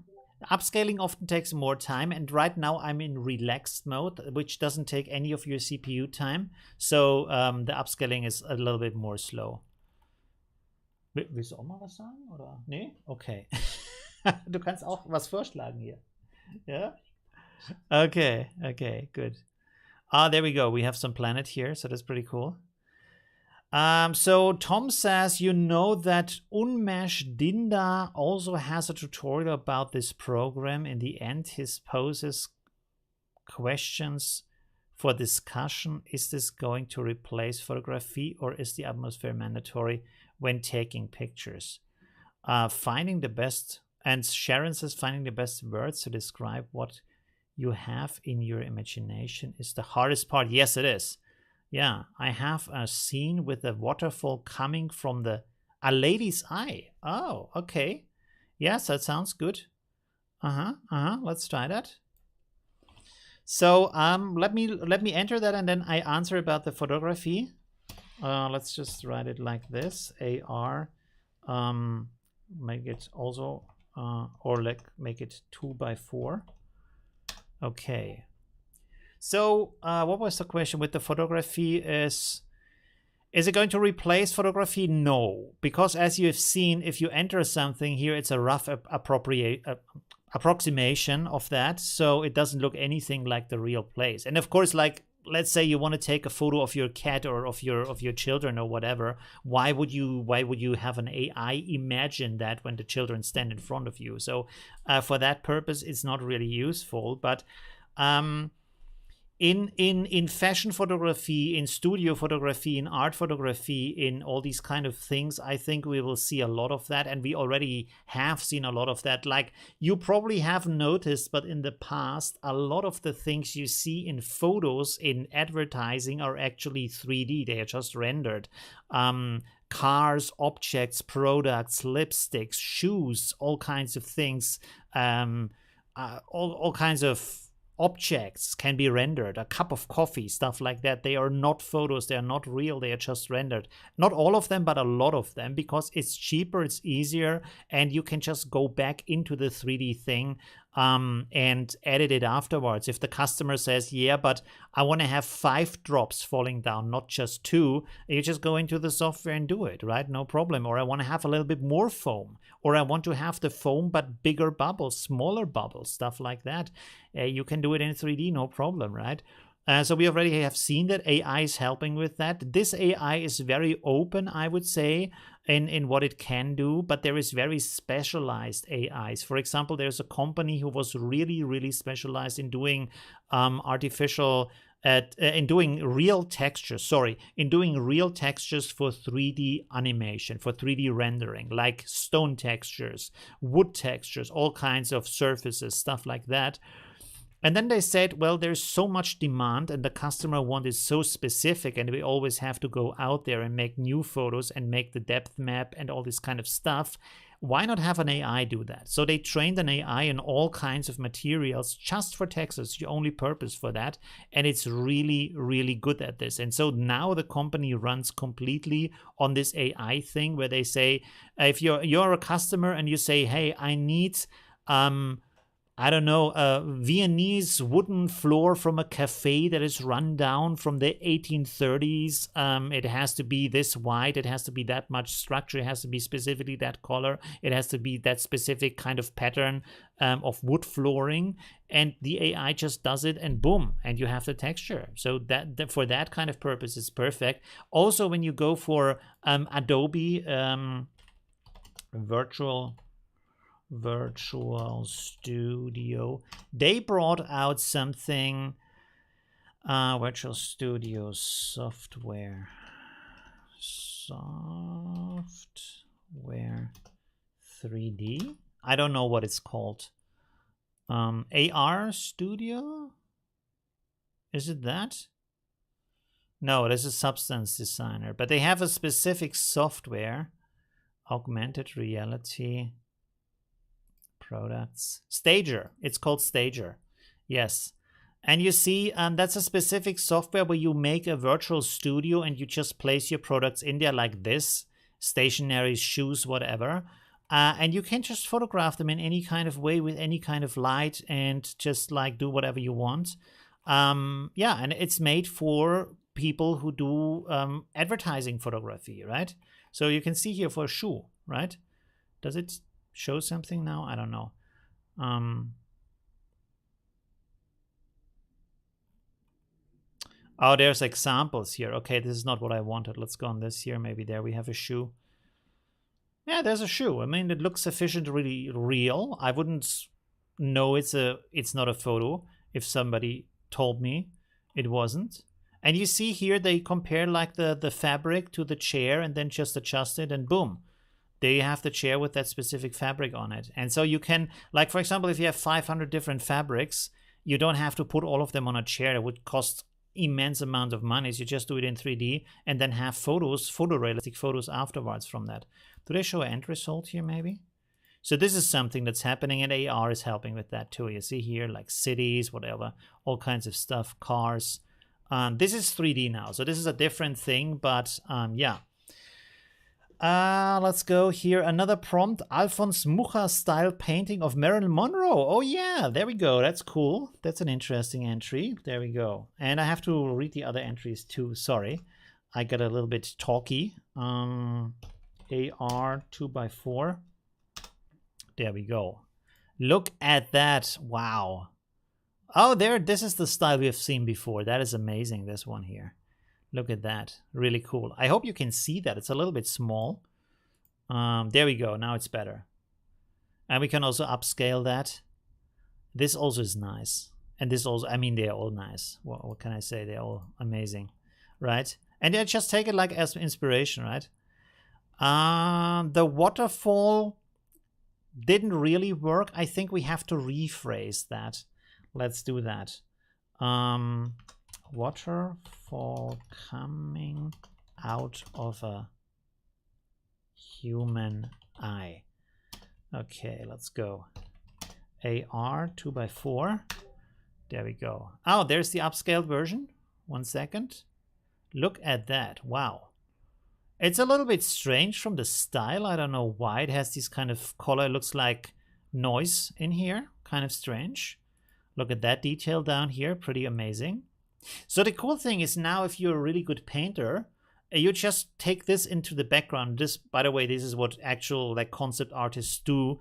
Upscaling often takes more time, and right now I'm in relaxed mode, which doesn't take any of your CPU time. So the upscaling is a little bit more slow. Willst du auch mal was sagen, oder? Nee? Okay. Du kannst auch was vorschlagen hier. Yeah? Okay, okay, good. There we go. We have some planet here, so that's pretty cool. So Tom says, you know that Unmesh Dinda also has a tutorial about this program. In the end, he poses questions for discussion. Is this going to replace photography, or is the atmosphere mandatory when taking pictures? Finding the best, and Sharon says, finding the best words to describe what you have in your imagination is the hardest part. Yes, it is. Yeah, I have a scene with a waterfall coming from a lady's eye. Oh, okay. Yes, that sounds good. Let's try that. So let me enter that, and then I answer about the photography. Let's just write it like this: AR. Make it also, or like make it 2 by 4. Okay. So what was the question with the photography? Is it going to replace photography? No, because as you have seen, if you enter something here, it's a rough approximation of that, so it doesn't look anything like the real place. And of course, like let's say you want to take a photo of your cat or of your children or whatever, why would you have an AI imagine that when the children stand in front of you? So for that purpose, it's not really useful. But in fashion photography, in studio photography, in art photography, in all these kind of things, I think we will see a lot of that, and we already have seen a lot of that. Like you probably have noticed, but in the past, a lot of the things you see in photos in advertising are actually 3D. They are just rendered. Cars, objects, products, lipsticks, shoes, all kinds of things, all kinds of objects can be rendered, a cup of coffee, stuff like that. They are not photos, they are not real, they are just rendered. Not all of them, but a lot of them, because it's cheaper, it's easier, and you can just go back into the 3D thing and edit it afterwards. If the customer says, yeah, but I want to have 5 drops falling down, not just 2, you just go into the software and do it, right? No problem. Or I want to have a little bit more foam, or I want to have the foam but bigger bubbles, smaller bubbles, stuff like that. You can do it in 3D, no problem, right? So we already have seen that AI is helping with that. This AI is very open, I would say, in what it can do, but there is very specialized AIs. For example, there's a company who was really, really specialized in doing in doing real textures for 3D animation, for 3D rendering, like stone textures, wood textures, all kinds of surfaces, stuff like that. And then they said, well, there's so much demand and the customer want is so specific, and we always have to go out there and make new photos and make the depth map and all this kind of stuff. Why not have an AI do that? So they trained an AI in all kinds of materials just for textures, the only purpose for that. And it's really, really good at this. And so now the company runs completely on this AI thing where they say, if you're a customer and you say, hey, I need I don't know, a Viennese wooden floor from a cafe that is run down from the 1830s. It has to be this wide. It has to be that much structure. It has to be specifically that color. It has to be that specific kind of pattern of wood flooring. And the AI just does it, and boom, and you have the texture. So that for that kind of purpose, it's perfect. Also, when you go for Adobe Virtual Studio, they brought out something, Virtual Studio software 3D. I don't know what it's called. AR Studio? Is it that? No, this is Substance Designer, but they have a specific software, augmented reality products. Stager. It's called Stager. Yes. And you see, that's a specific software where you make a virtual studio and you just place your products in there like this, stationaries, shoes, whatever. And you can just photograph them in any kind of way with any kind of light and just like do whatever you want. Yeah, and it's made for people who do advertising photography, right? So you can see here for a shoe, right? Does it show something now? I don't know. Oh, there's examples here. Okay, this is not what I wanted. Let's go on this here. Maybe there we have a shoe. Yeah, there's a shoe. I mean, it looks sufficiently real. I wouldn't know it's not a photo if somebody told me it wasn't. And you see here they compare like the fabric to the chair and then just adjust it, and boom, there you have the chair with that specific fabric on it. And so you can, like for example, if you have 500 different fabrics, you don't have to put all of them on a chair. It would cost immense amount of money. So you just do it in 3D and then have photorealistic photos afterwards from that. Do they show an end result here maybe? So this is something that's happening, and AR is helping with that too. You see here like cities, whatever, all kinds of stuff, cars. This is 3D now, so this is a different thing, but yeah. Let's go here. Another prompt, Alphonse Mucha style painting of Marilyn Monroe. Oh yeah, there we go. That's cool. That's an interesting entry. There we go. And I have to read the other entries too. Sorry, I got a little bit talky. AR 2x4. There we go. Look at that. Wow. Oh, there. This is the style we have seen before. That is amazing. This one here. Look at that. Really cool. I hope you can see that. It's a little bit small. There we go. Now it's better. And we can also upscale that. This also is nice. And this also, I mean, they're all nice. What can I say? They're all amazing. Right? And I just take it like as inspiration, right? The waterfall didn't really work. I think we have to rephrase that. Let's do that. Waterfall coming out of a human eye. Okay, let's go. AR 2x4. There we go. Oh, there's the upscaled version. 1 second. Look at that. Wow. It's a little bit strange from the style. I don't know why it has this kind of color. It looks like noise in here. Kind of strange. Look at that detail down here. Pretty amazing. So the cool thing is now if you're a really good painter, you just take this into the background. This, by the way, this is what actual like concept artists do.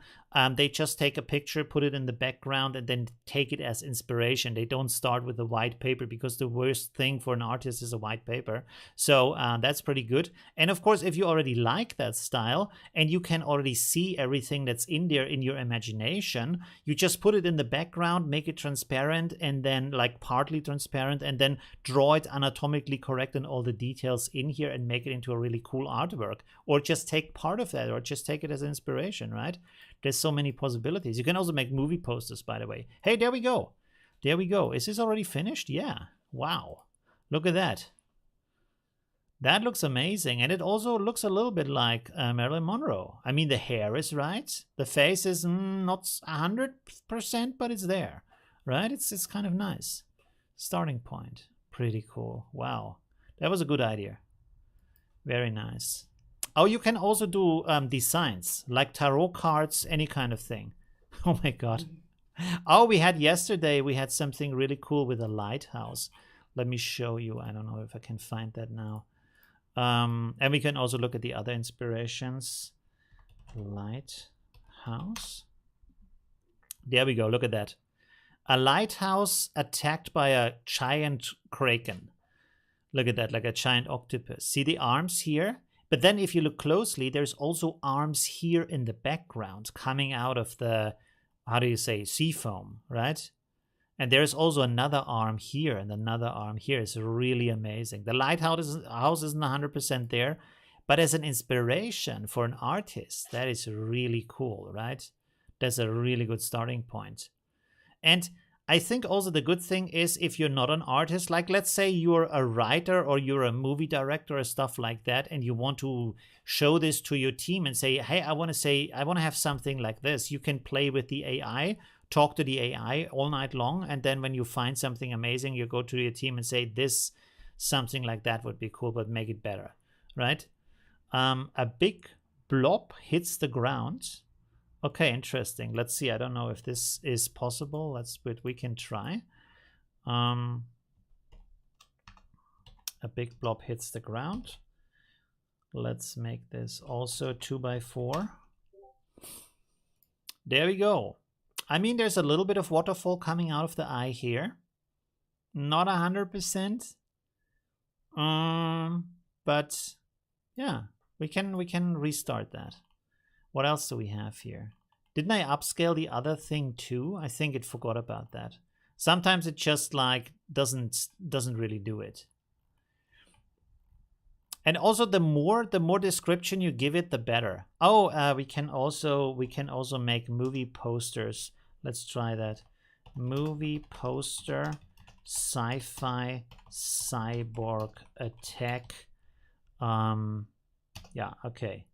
They just take a picture, put it in the background, and then take it as inspiration. They don't start with a white paper because the worst thing for an artist is a white paper. So that's pretty good. And of course, if you already like that style and you can already see everything that's in there in your imagination, you just put it in the background, make it transparent, and then like partly transparent, and then draw it anatomically correct and all the details in here and make it into a really cool artwork. Or just take part of that, or just take it as inspiration, right? There's so many possibilities. You can also make movie posters, by the way. Hey, there we go. There we go. Is this already finished? Yeah. Wow. Look at that. That looks amazing. And it also looks a little bit like Marilyn Monroe. I mean, the hair is right. The face is not 100%, but it's there, right? It's kind of nice. Starting point. Pretty cool. Wow. That was a good idea. Very nice. Oh, you can also do designs, like tarot cards, any kind of thing. Oh my God. Oh, we had yesterday, we had something really cool with a lighthouse. Let me show you. I don't know if I can find that now. And we can also look at the other inspirations. Lighthouse. There we go. Look at that. A lighthouse attacked by a giant kraken. Look at that, like a giant octopus. See the arms here? But then if you look closely, there's also arms here in the background coming out of the, how do you say, sea foam, right? And there's also another arm here and another arm here. It's really amazing. The lighthouse isn't 100% there, but as an inspiration for an artist, that is really cool, right? That's a really good starting point. And I think also the good thing is if you're not an artist, like let's say you're a writer or you're a movie director or stuff like that, and you want to show this to your team and say, hey, I want to have something like this. You can play with the AI, talk to the AI all night long. And then when you find something amazing, you go to your team and say, this, something like that would be cool, but make it better, right? A big blob hits the ground. Okay, interesting. Let's see. I don't know if this is possible. But we can try. A big blob hits the ground. Let's make this also 2x4. There we go. I mean, there's a little bit of waterfall coming out of the eye here. Not 100%. But yeah, we can restart that. What else do we have here? Didn't I upscale the other thing too? I think it forgot about that. Sometimes it just like doesn't really do it. And also the more description you give it, the better. Oh, we can also make movie posters. Let's try that. Movie poster, sci-fi, cyborg attack. Yeah, okay.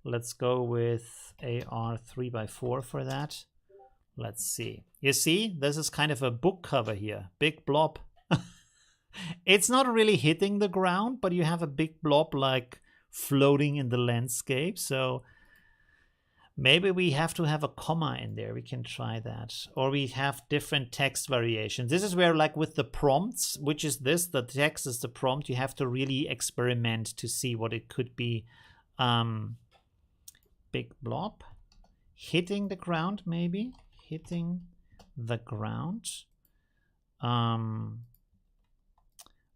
Let's go with AR 3x4 for that. Let's see. You see, this is kind of a book cover here. Big blob. It's not really hitting the ground, but you have a big blob like floating in the landscape. So maybe we have to have a comma in there. We can try that. Or we have different text variations. This is where, like with the prompts, which is this, the text is the prompt, you have to really experiment to see what it could be. Big blob hitting the ground, maybe hitting the ground.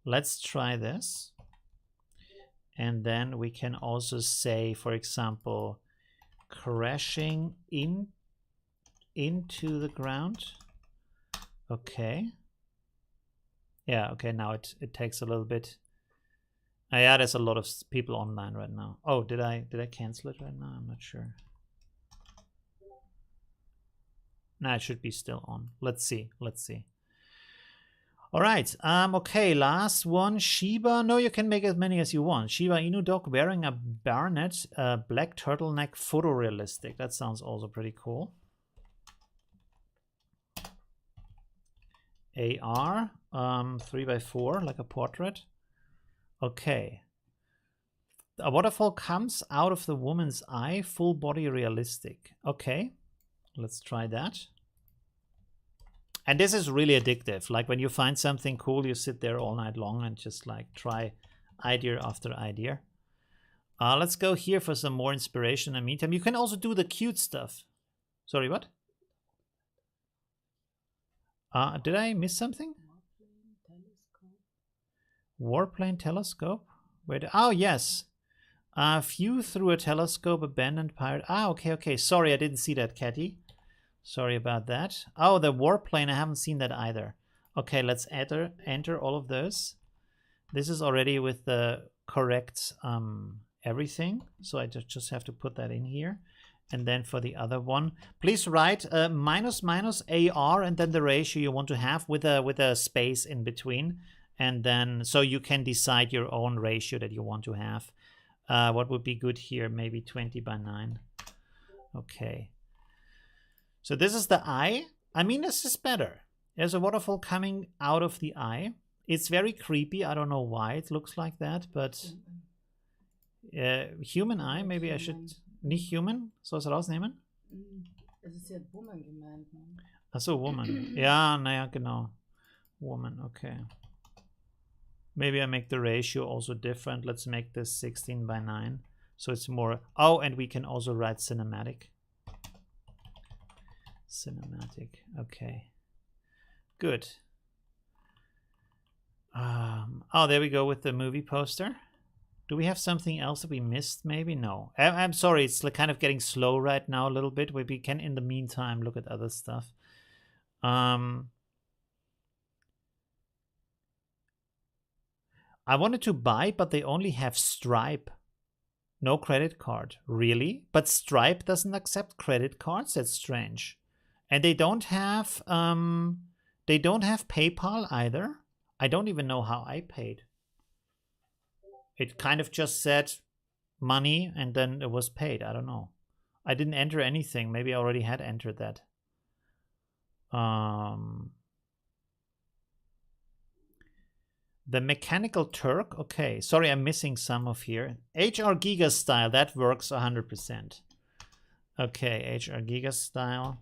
Let's try this, and then we can also say, for example, crashing into the ground. Okay, yeah, okay, now it takes a little bit. Yeah, there's a lot of people online right now. Oh, did I cancel it right now? I'm not sure. No, it should be still on. Let's see. All right. Okay, last one. Shiba. No, you can make as many as you want. Shiba Inu dog wearing a baronet, black turtleneck, photorealistic. That sounds also pretty cool. AR, 3x4, like a portrait. Okay. A waterfall comes out of the woman's eye, full body realistic. Okay, let's try that. And this is really addictive. Like when you find something cool, you sit there all night long and just like try idea after idea. Let's go here for some more inspiration. In the meantime, you can also do the cute stuff. Sorry, what? Did I miss something? Warplane telescope? Wait. Oh, yes. View through a telescope, abandoned pirate. Okay. Sorry, I didn't see that, Catty. Sorry about that. Oh, the warplane. I haven't seen that either. Okay, let's enter all of those. This is already with the correct everything. So I just have to put that in here. And then for the other one, please write minus AR and then the ratio you want to have with a space in between. And then so you can decide your own ratio that you want to have. What would be good here? Maybe 20:9. Okay. So this is the eye. I mean, this is better. There's a waterfall coming out of the eye. It's very creepy. I don't know why it looks like that, but human eye. Maybe I should nicht human. Soll es rausnehmen? Es ist jetzt Woman gemeint, ne? Achso, woman. Ja, naja, genau. Woman, okay. Maybe I make the ratio also different. Let's make this 16:9. So it's more... Oh, and we can also write cinematic. Cinematic, okay. Good. Oh, there we go with the movie poster. Do we have something else that we missed? Maybe? No. I'm sorry, it's like kind of getting slow right now a little bit. We can, in the meantime, look at other stuff. I wanted to buy, but they only have Stripe. No credit card. Really? But Stripe doesn't accept credit cards? That's strange. And they don't have PayPal either. I don't even know how I paid. It kind of just said money and then it was paid. I don't know. I didn't enter anything. Maybe I already had entered that. The Mechanical Turk. Okay. Sorry, I'm missing some of here. HR Giga style. That works 100%. Okay. HR Giga style.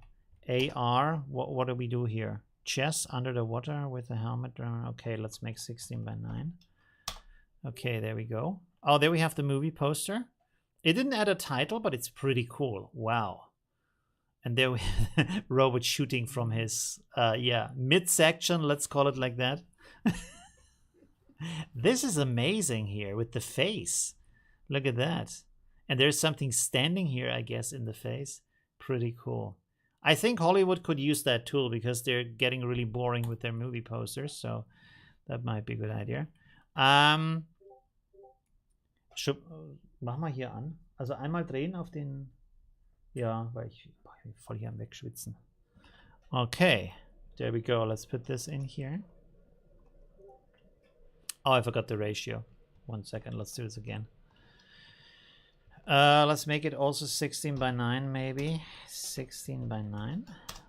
AR. What do we do here? Chess under the water with a helmet. Okay, let's make 16:9. Okay, there we go. Oh, there we have the movie poster. It didn't add a title, but it's pretty cool. Wow. And there we robot shooting from his midsection, let's call it like that. This is amazing here with the face. Look at that. And there's something standing here, I guess, in the face. Pretty cool. I think Hollywood could use that tool because they're getting really boring with their movie posters, so that might be a good idea. Machen wir hier an. Also einmal drehen auf den... Ja, weil ich voll hier am Wegschwitzen. Okay, there we go. Let's put this in here. Oh, I forgot the ratio. 1 second, let's do this again. Let's make it also 16:9 maybe. 16:9.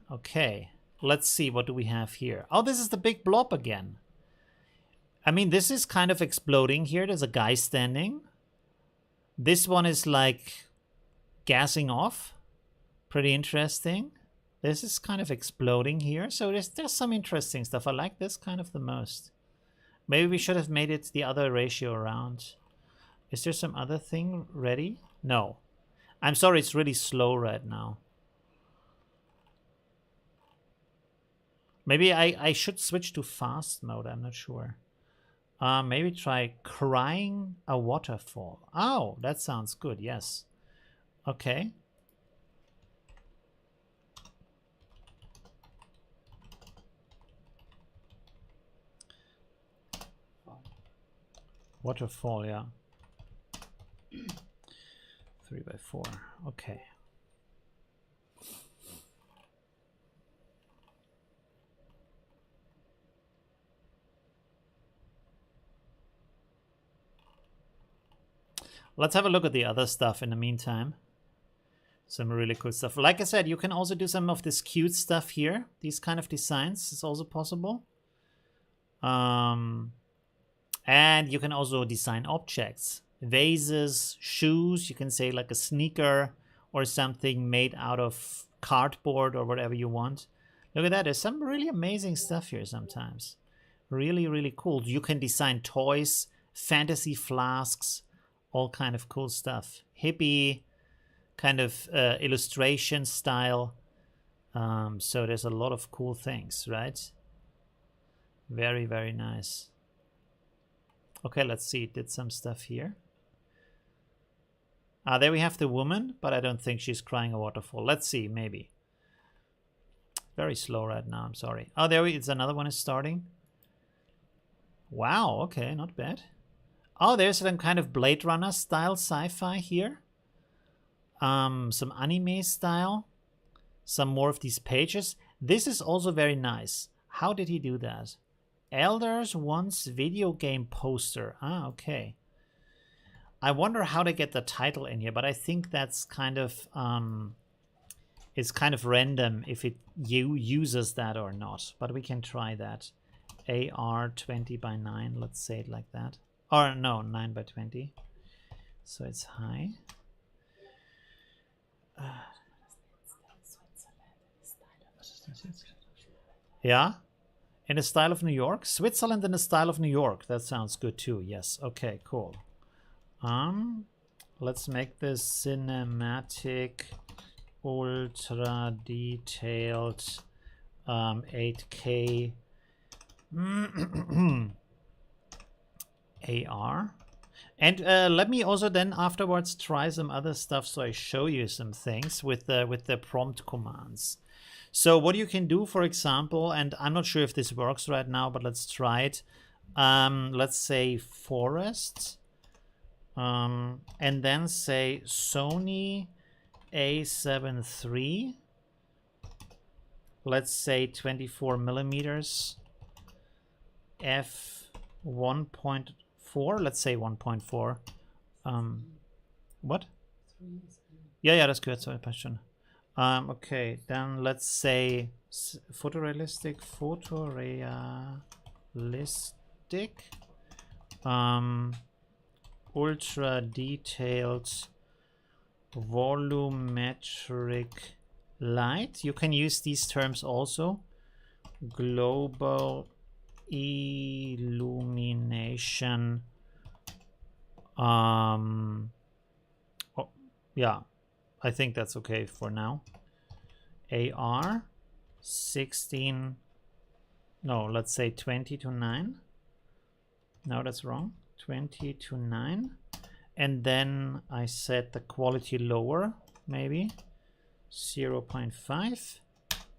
Okay, let's see, what do we have here? Oh, this is the big blob again. I mean, this is kind of exploding here. There's a guy standing. This one is like gassing off. Pretty interesting. This is kind of exploding here. So there's some interesting stuff. I like this kind of the most. Maybe we should have made it the other ratio around. Is there some other thing ready? No. I'm sorry, it's really slow right now. Maybe I should switch to fast mode. I'm not sure. Maybe try crying a waterfall. Oh, that sounds good. Yes. Okay. Waterfall, yeah. 3x4. Okay. Let's have a look at the other stuff in the meantime. Some really cool stuff. Like I said, you can also do some of this cute stuff here. These kind of designs is also possible. And you can also design objects. Vases, shoes, you can say like a sneaker or something made out of cardboard or whatever you want. Look at that, there's some really amazing stuff here sometimes. Really, really cool. You can design toys, fantasy flasks, all kind of cool stuff. Hippie kind of illustration style. So there's a lot of cool things, right? Very, very nice. Okay, let's see. It did some stuff here. There we have the woman, but I don't think she's crying a waterfall. Let's see, maybe. Very slow right now, I'm sorry. Oh, there it's another one is starting. Wow, okay, not bad. Oh, there's some kind of Blade Runner style sci-fi here. Some anime style. Some more of these pages. This is also very nice. How did he do that? Elders wants video game poster. Ah, okay. I wonder how to get the title in here, but I think that's kind of it's kind of random if it uses that or not. But we can try that. AR 20:9. Let's say it like that. Or no, 9:20. So it's high. Yeah? In the style of New York? Switzerland in the style of New York. That sounds good too. Yes. Okay, cool. Let's make this cinematic, ultra detailed, 8K AR. And let me also then afterwards try some other stuff, so I show you some things with the prompt commands. So what you can do, for example, and I'm not sure if this works right now, but let's try it. Let's say forest, and then say Sony A7 III. Let's say 24 millimeters, f 1.4. Let's say 1.4. What? Yeah, that's good. Sorry, passion. Okay, then let's say photorealistic, ultra detailed, volumetric light. You can use these terms also. Global illumination. Yeah, I think that's okay for now. AR 16. No, let's say 20 to 9. No, that's wrong. 20 to 9. And then I set the quality lower, maybe 0.5.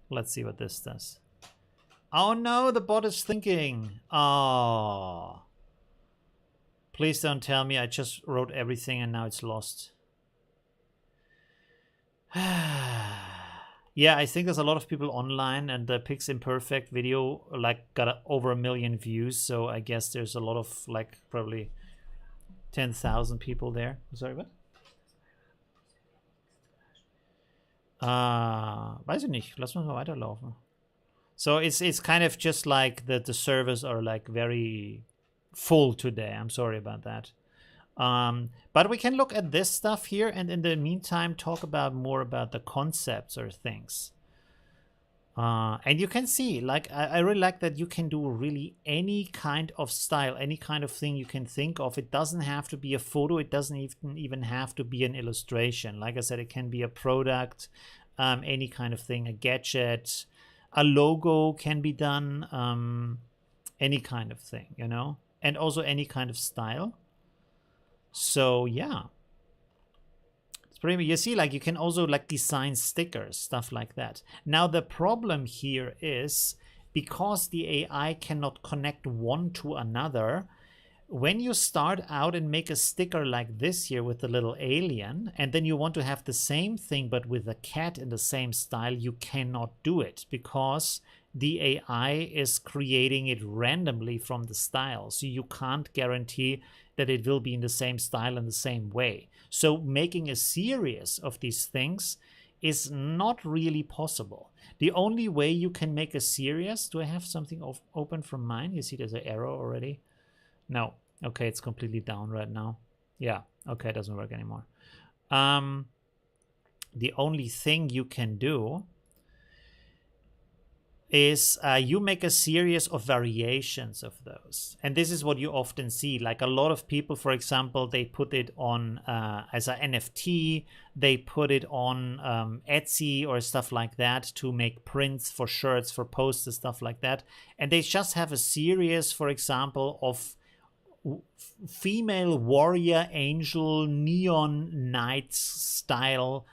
Let's see what this does. Oh no, the bot is thinking. Oh. Please don't tell me I just wrote everything and now it's lost. Yeah, I think there's a lot of people online, and the Pix Imperfect video like got over 1 million views, so I guess there's a lot of like probably 10,000 people there. Sorry, what? Weiß ich nicht. Lass uns mal weiterlaufen. So it's kind of just like the servers are like very full today. I'm sorry about that. But we can look at this stuff here, and in the meantime talk about more about the concepts or things. And you can see, like, I really like that you can do really any kind of style, any kind of thing you can think of. It doesn't have to be a photo. It doesn't even have to be an illustration. Like I said, it can be a product, any kind of thing, a gadget, a logo can be done, any kind of thing, you know, and also any kind of style. So yeah, it's pretty. You see, like you can also like design stickers, stuff like that. Now the problem here is because the AI cannot connect one to another. When you start out and make a sticker like this here with the little alien, and then you want to have the same thing but with a cat in the same style, you cannot do it because the AI is creating it randomly from the style. So you can't guarantee that it will be in the same style in the same way. So making a series of these things is not really possible. The only way you can make a series, do I have something open from mine? You see there's an arrow already? No. Okay, it's completely down right now. Yeah, okay, it doesn't work anymore. The only thing you can do is you make a series of variations of those. And this is what you often see. Like a lot of people, for example, they put it on as an NFT, they put it on Etsy or stuff like that to make prints for shirts, for posters, stuff like that. And they just have a series, for example, of female warrior angel neon knight style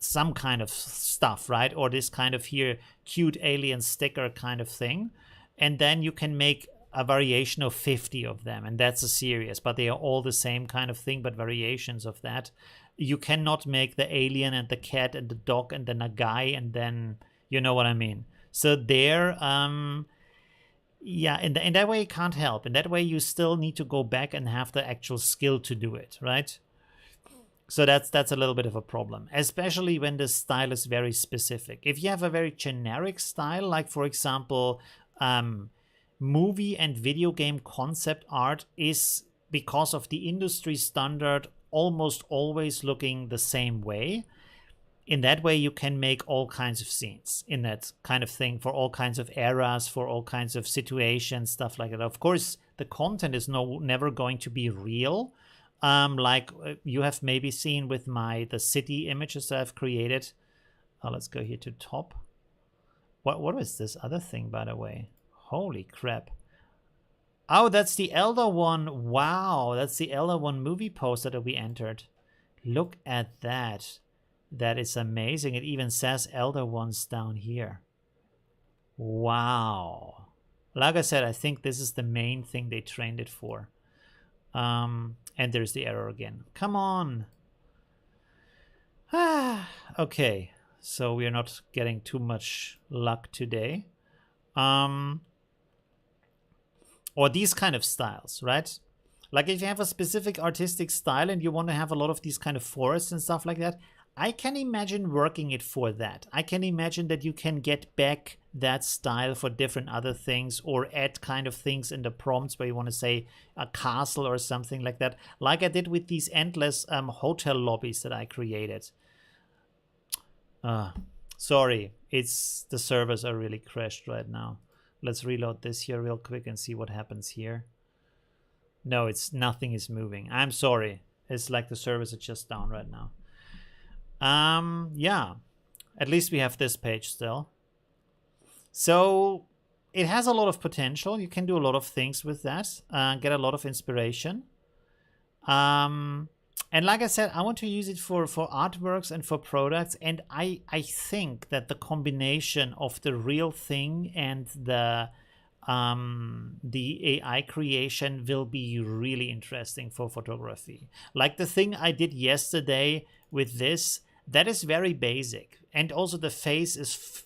some kind of stuff, right? Or this kind of here cute alien sticker kind of thing. And then you can make a variation of 50 of them, and that's a series, but they are all the same kind of thing, but variations of that. You cannot make the alien and the cat and the dog and then a guy and then, you know what I mean? So there, yeah, in that way it can't help. In that way you still need to go back and have the actual skill to do it, right? So that's a little bit of a problem, especially when the style is very specific. If you have a very generic style, like for example, movie and video game concept art is, because of the industry standard, almost always looking the same way. in that way you can make all kinds of scenes in that kind of thing for all kinds of eras, for all kinds of situations, stuff like that. Of course, the content is never going to be real. Like you have maybe seen with the city images that I've created. Let's go here to top. What is this other thing, by the way? Holy crap. Oh, that's the Elder One. Wow, that's the Elder One movie poster that we entered. Look at that. That is amazing. It even says Elder Ones down here. Wow. Like I said, I think this is the main thing they trained it for. And there's the error again. Come on. Okay, so we are not getting too much luck today. Or these kind of styles, right? Like if you have a specific artistic style and you want to have a lot of these kind of forests and stuff like that, I can imagine working it for that. I can imagine that you can get back that style for different other things, or add kind of things in the prompts where you want to say a castle or something like that, like I did with these endless hotel lobbies that I created. Sorry, it's the servers are really crashed right now. Let's reload this here real quick and see what happens here. No, nothing is moving. I'm sorry. It's like the servers are just down right now. Yeah, at least we have this page still. So it has a lot of potential. You can do a lot of things with that, get a lot of inspiration. And like I said, I want to use it for artworks and for products. And I think that the combination of the real thing and the AI creation will be really interesting for photography. Like the thing I did yesterday with this, that is very basic. And also the face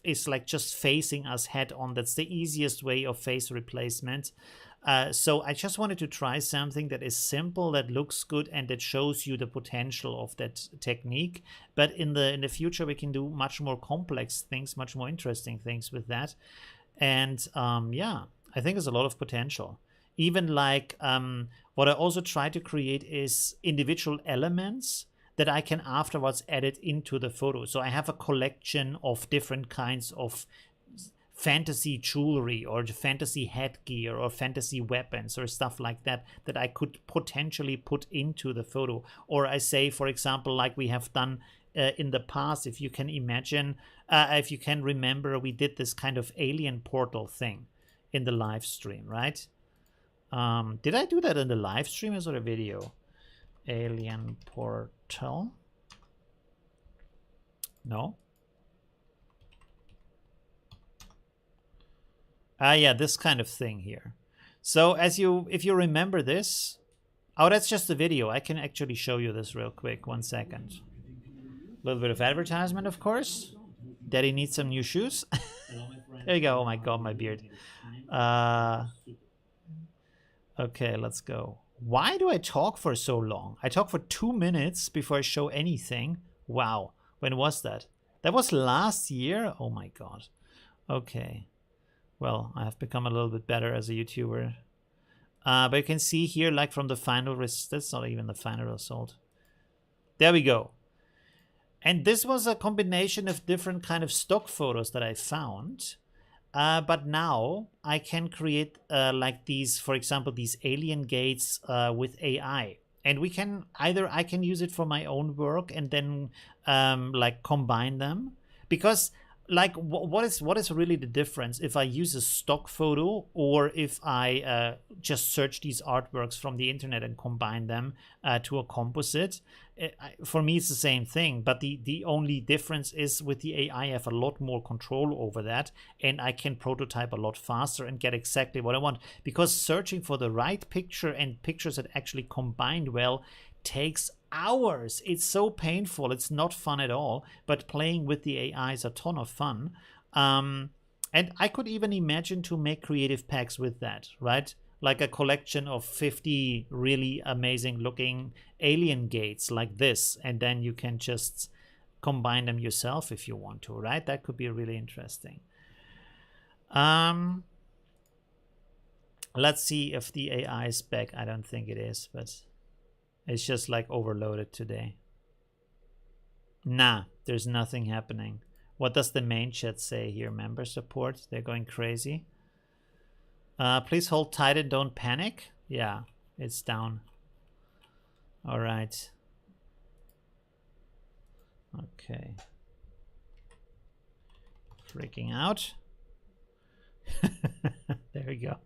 is like just facing us head on. That's the easiest way of face replacement. So I just wanted to try something that is simple, that looks good, and that shows you the potential of that technique. But in the future, we can do much more complex things, much more interesting things with that. And yeah, I think there's a lot of potential. Even like what I also try to create is individual elements that I can afterwards edit into the photo. So I have a collection of different kinds of fantasy jewelry or fantasy headgear or fantasy weapons or stuff like that that I could potentially put into the photo. Or I say, for example, like we have done in the past, if you can imagine, if you can remember, we did this kind of alien portal thing in the live stream, right? Did I do that in the live stream or a video? Alien portal? No? Yeah, this kind of thing here. So if you remember this, oh, that's just a video. I can actually show you this real quick. 1 second. A little bit of advertisement, of course. Daddy needs some new shoes. There you go. Oh my God, my beard. Okay, let's go. Why do I talk for so long? I talk for 2 minutes before I show anything. Wow. When was that? That was last year? Oh my God. Okay. Well, I have become a little bit better as a YouTuber. But you can see here, like from the final result, that's not even the final result. There we go. And this was a combination of different kind of stock photos that I found. But now I can create like these, for example, these alien gates with AI. And we can I can use it for my own work and then like combine them. Because like what is really the difference if I use a stock photo or if I just search these artworks from the internet and combine them to a composite? For me, it's the same thing, but the only difference is with the AI, I have a lot more control over that, and I can prototype a lot faster and get exactly what I want. Because searching for the right picture and pictures that actually combine well takes hours. It's so painful. It's not fun at all. But playing with the AI is a ton of fun. And I could even imagine to make creative packs with that, right? Like a collection of 50 really amazing looking alien gates like this. And then you can just combine them yourself if you want to, right? That could be really interesting. Let's see if the AI is back. I don't think it is, but it's just like overloaded today. Nah, there's nothing happening. What does the main chat say here? Member support? They're going crazy. Please hold tight and don't panic. Yeah, it's down. All right. Okay. Freaking out. There we go.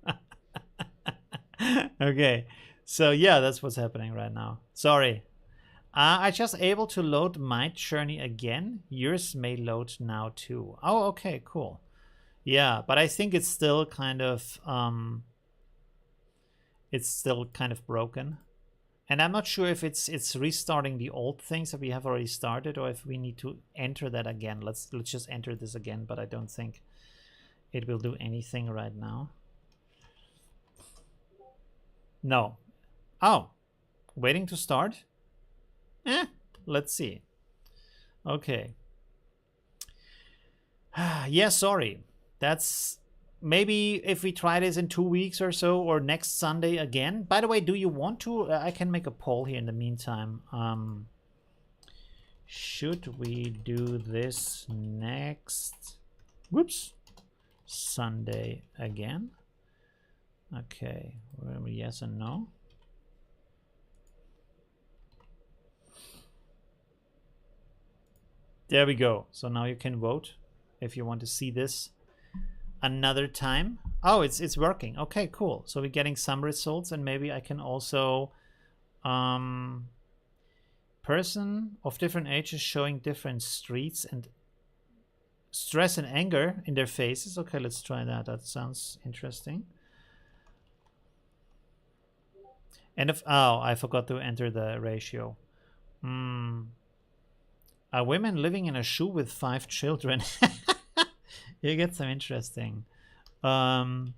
Okay. So yeah, that's what's happening right now. Sorry. I just able to load Midjourney again. Yours may load now too. Oh, okay, cool. Yeah, but I think it's still kind of broken. And I'm not sure if it's restarting the old things that we have already started, or if we need to enter that again. Let's just enter this again, but I don't think it will do anything right now. No. Oh, waiting to start? Let's see. Okay. Yeah, sorry. That's maybe if we try this in 2 weeks or so, or next Sunday again. By the way, do you want to? I can make a poll here in the meantime. Should we do this next? Whoops. Sunday again? Okay. Yes and no. There we go. So now you can vote if you want to see this another time. Oh, it's working. Okay, cool. So we're getting some results, and maybe I can also person of different ages showing different streets and stress and anger in their faces. Okay, let's try that. That sounds interesting. And if I forgot to enter the ratio. Women living in a shoe with 5 children. You get some interesting. I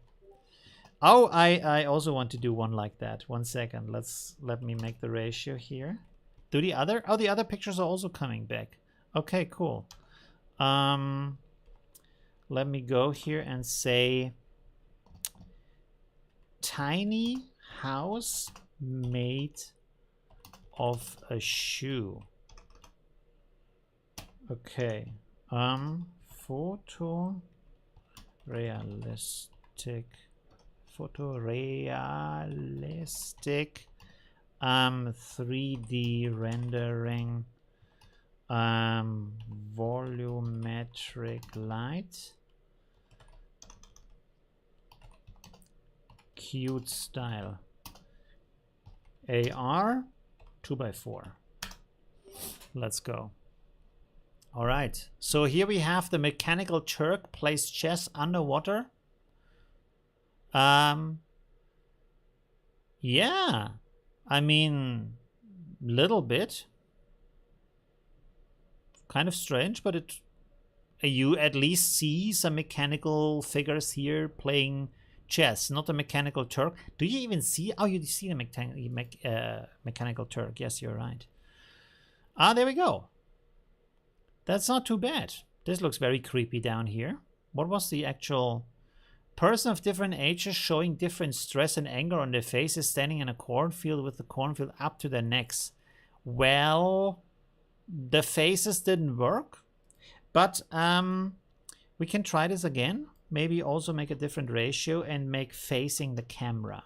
also want to do one like that. 1 second. Let me make the ratio here. Do the other pictures are also coming back. Okay, cool. Let me go here and say tiny house made of a shoe. Okay. Photorealistic 3D rendering, volumetric light, cute style, AR 2x4. Let's go. All right, so here we have the mechanical Turk plays chess underwater. Yeah, I mean, little bit. Kind of strange, but you at least see some mechanical figures here playing chess, not a mechanical Turk. Do you even see? Oh, you see the mechanical Turk. Yes, you're right. There we go. That's not too bad. This looks very creepy down here. What was the actual person of different ages showing different stress and anger on their faces, standing in a cornfield with the cornfield up to their necks? Well, the faces didn't work, but we can try this again. Maybe also make a different ratio and make facing the camera.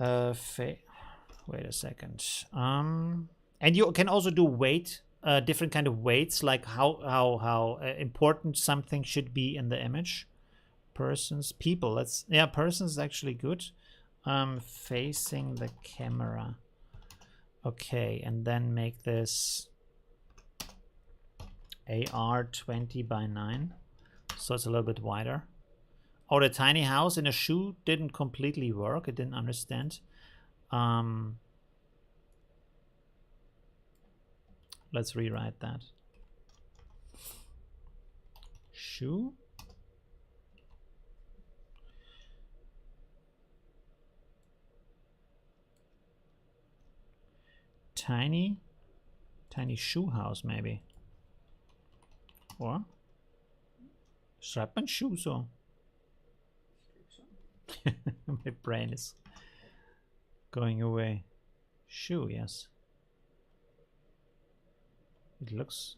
Wait a second. And you can also do weight. Different kind of weights, like how important something should be in the image. Persons, people. Persons is actually good. Facing the camera. Okay, and then make this AR 20x9, so it's a little bit wider. Oh, the tiny house in a shoe didn't completely work. It didn't understand. Let's rewrite that. Shoe. Tiny shoe house, maybe. Or schreibt man Schuh so? My brain is going away. Shoe, yes. It looks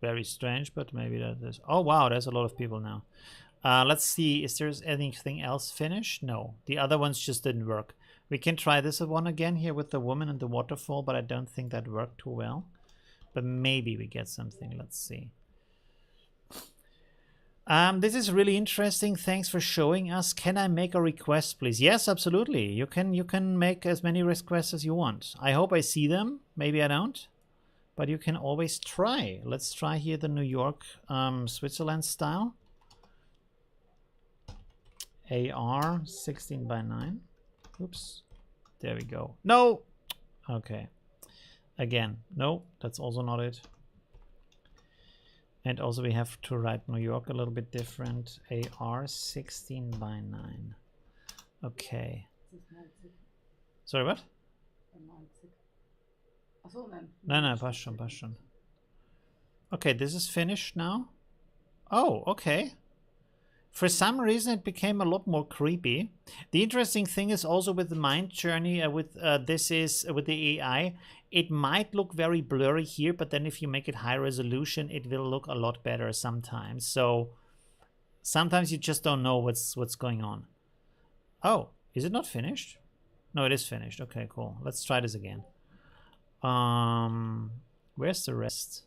very strange, but maybe that is... Oh, wow, there's a lot of people now. Let's see, is there anything else finished? No, the other ones just didn't work. We can try this one again here with the woman and the waterfall, but I don't think that worked too well. But maybe we get something. Let's see. This is really interesting. Thanks for showing us. Can I make a request, please? Yes, absolutely. You can make as many requests as you want. I hope I see them. Maybe I don't. But you can always try. Let's try here the New York, Switzerland style. AR 16 by 9. Oops. There we go. No! Okay. Again. No, that's also not it. And also we have to write New York a little bit different. AR 16 by 9. Okay. Sorry, what? No, passt schon, passt schon. Okay, this is finished now. Oh, okay. For some reason, it became a lot more creepy. The interesting thing is also with the Midjourney, with the AI, it might look very blurry here, but then if you make it high resolution, it will look a lot better sometimes. So sometimes you just don't know what's going on. Oh, is it not finished? No, it is finished. Okay, cool. Let's try this again. Where's the rest?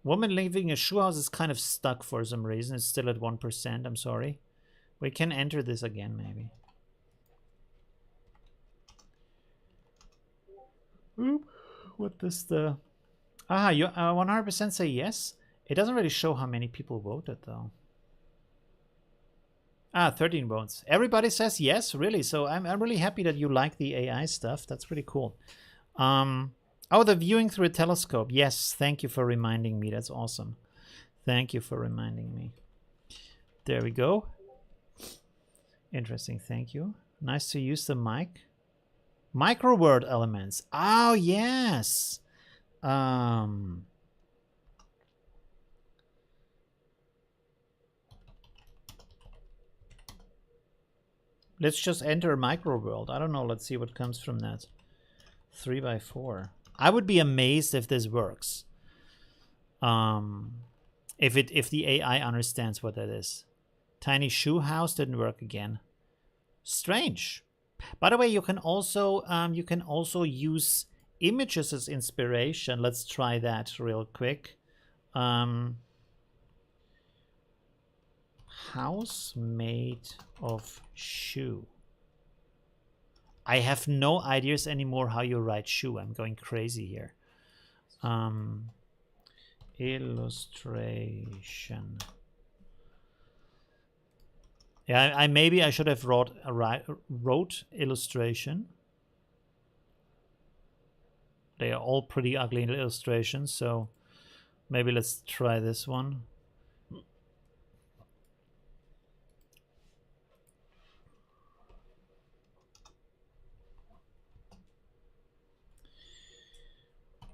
Woman living in a shoe house is kind of stuck for some reason. It's still at 1%. I'm sorry. We can enter this again, maybe. Oop. What does the... Ah, you 100% say yes? It doesn't really show how many people voted, though. Ah, 13 votes. Everybody says yes, really. So I'm really happy that you like the AI stuff. That's pretty cool. Oh, the viewing through a telescope. Yes, thank you for reminding me. That's awesome. Thank you for reminding me. There we go. Interesting, thank you. Nice to use the mic. Micro word elements. Oh, yes. Let's just enter micro world. I don't know. Let's see what comes from that. 3 by 4. I would be amazed if this works. If the AI understands what that is. Tiny shoe house didn't work again. Strange. By the way, you can also use images as inspiration. Let's try that real quick. House made of shoe. I have no ideas anymore how you write shoe. I'm going crazy here. Illustration. Yeah, maybe I should have wrote illustration. They are all pretty ugly illustrations, so maybe let's try this one.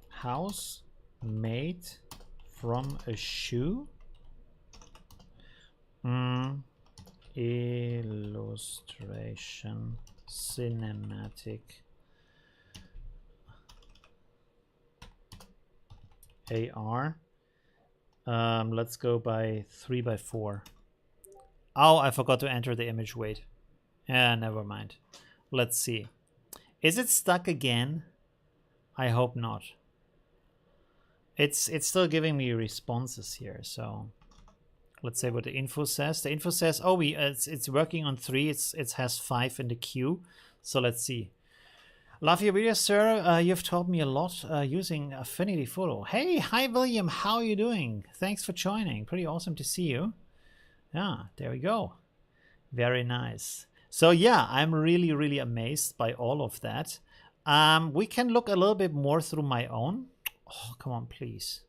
House made from a shoe. Illustration cinematic AR. Let's go by 3 by 4. Oh, I forgot to enter the image weight. Yeah, never mind. Let's see. Is it stuck again? I hope not. It's still giving me responses here, so let's say what the info says. The info says, oh, it's working on 3. It has 5 in the queue. So let's see. Love your videos, sir. You've taught me a lot using Affinity Photo. Hey, hi William, how are you doing? Thanks for joining. Pretty awesome to see you. Yeah, there we go. Very nice. So yeah, I'm really, really amazed by all of that. We can look a little bit more through my own. Oh, come on, please.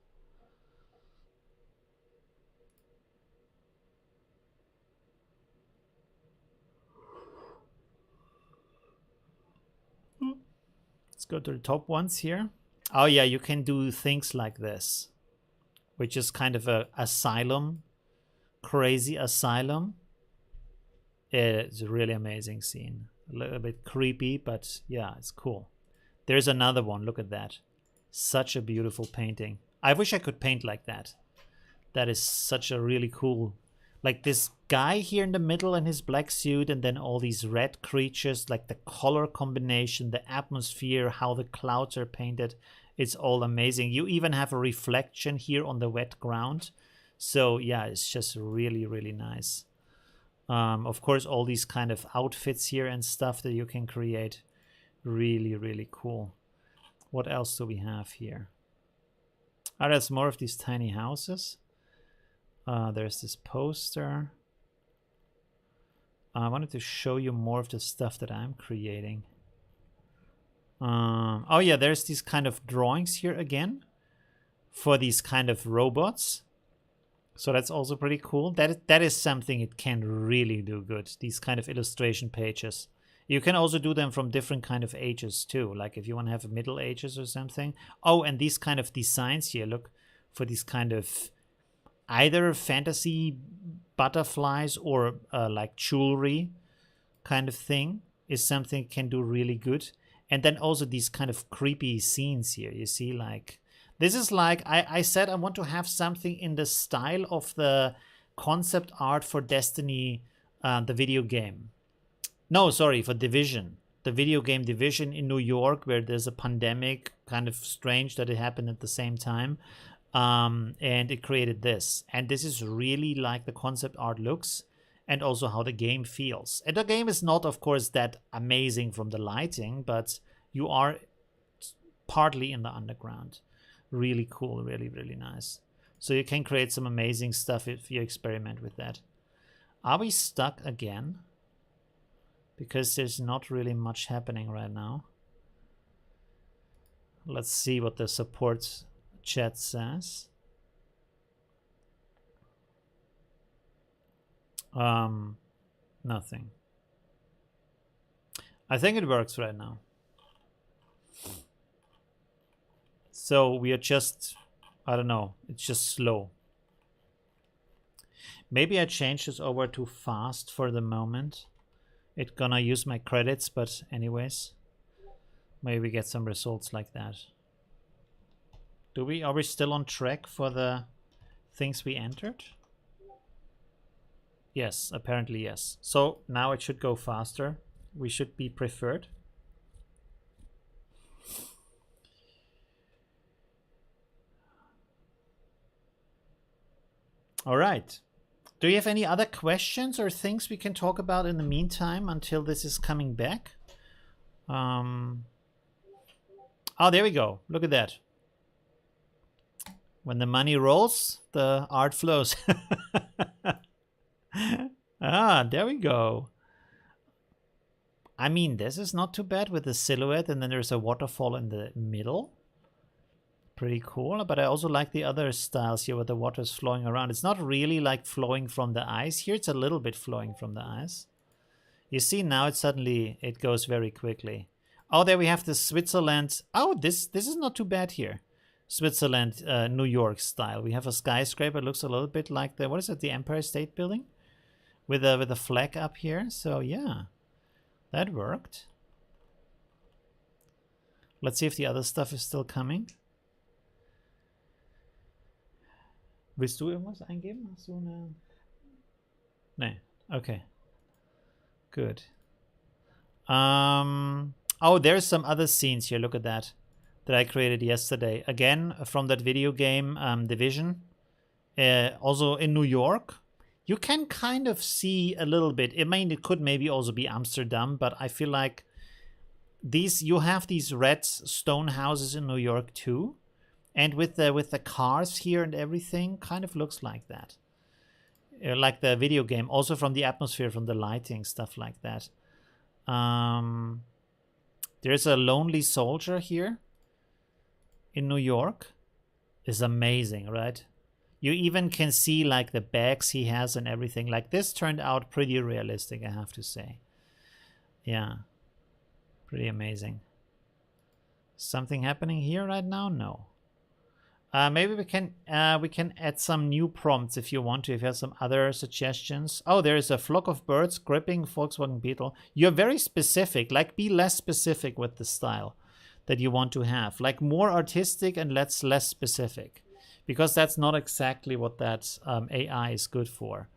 Let's go to the top ones here. Oh yeah, you can do things like this, which is kind of a asylum, crazy asylum. It's a really amazing scene. A little bit creepy, but yeah, it's cool. There's another one. Look at that. Such a beautiful painting. I wish I could paint like that. That is such a really cool, like this guy here in the middle in his black suit, and then all these red creatures, like the color combination, the atmosphere, how the clouds are painted. It's all amazing. You even have a reflection here on the wet ground. So yeah, it's just really, really nice. Of course, all these kind of outfits here and stuff that you can create. Really, really cool. What else do we have here? Oh, there's more of these tiny houses. There's this poster. I wanted to show you more of the stuff that I'm creating. Oh yeah, there's these kind of drawings here again for these kind of robots. So that's also pretty cool. That is something it can really do good. These kind of illustration pages. You can also do them from different kind of ages too. Like if you want to have Middle Ages or something. Oh, and these kind of designs here, look, for these kind of either fantasy butterflies or like jewelry kind of thing is something can do really good. And then also these kind of creepy scenes here. You see, like, this is like, I said I want to have something in the style of the concept art for Destiny, the video game. No, sorry, for Division. The video game Division in New York, where there's a pandemic, kind of strange that it happened at the same time. And it created this. And this is really like the concept art looks and also how the game feels. And the game is not, of course, that amazing from the lighting, but you are partly in the underground. Really cool, really, really nice. So you can create some amazing stuff if you experiment with that. Are we stuck again? Because there's not really much happening right now. Let's see what the support chat says. Nothing. I think it works right now. So we are just, I don't know, it's just slow. Maybe I change this over to fast for the moment. It's gonna use my credits, but anyways, maybe we get some results like that. Are we still on track for the things we entered? Yes, apparently yes. So now it should go faster. We should be preferred. All right. Do you have any other questions or things we can talk about in the meantime until this is coming back? Oh, there we go. Look at that. When the money rolls, the art flows. Ah, there we go. I mean, this is not too bad with the silhouette, and then there's a waterfall in the middle. Pretty cool, but I also like the other styles here where the water is flowing around. It's not really like flowing from the ice. Here it's a little bit flowing from the ice. You see now it goes very quickly. Oh, there we have the Switzerland. Oh, this is not too bad here. Switzerland, New York style. We have a skyscraper. It looks a little bit like the, what is it, the Empire State Building? With a flag up here. So yeah, that worked. Let's see if the other stuff is still coming. Willst du irgendwas eingeben? Hast du eine... Nee, okay. Good. Oh, there's some other scenes here. Look at that I created yesterday. Again, from that video game Division. Also in New York. You can kind of see a little bit. I mean, it could maybe also be Amsterdam, but I feel like you have these red stone houses in New York too. And with the cars here and everything, kind of looks like that. Like the video game, also from the atmosphere, from the lighting, stuff like that. There's a lonely soldier here in New York. It's amazing, right? You even can see like the bags he has and everything. Like this turned out pretty realistic, I have to say. Yeah, pretty amazing. Something happening here right now? No. Maybe we can add some new prompts if you want to, if you have some other suggestions. Oh, there is a flock of birds gripping Volkswagen Beetle. You're very specific. Like, be less specific with the style. that you want to have, like more artistic and less specific, because that's not exactly what that AI is good for.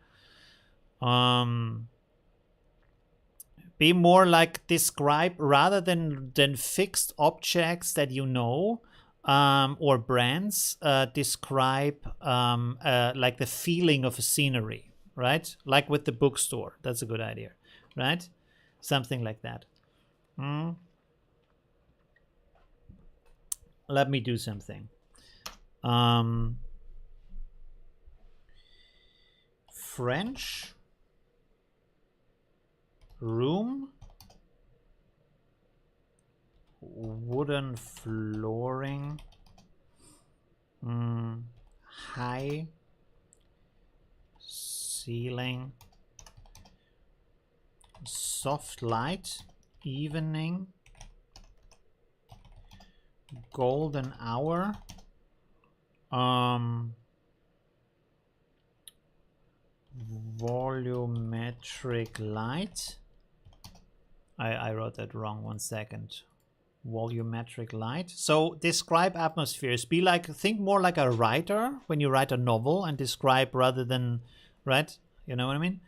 Be more like describe rather than fixed objects that you know, or brands. Describe like the feeling of a scenery, right? Like with the bookstore. That's a good idea, right? Something like that. Let me do something. French room, wooden flooring, high ceiling, soft light, evening, golden hour, volumetric light. I wrote that wrong, 1 second. Volumetric light. So describe atmospheres. Be like, think more like a writer when you write a novel, and describe rather than, right? You know what I mean?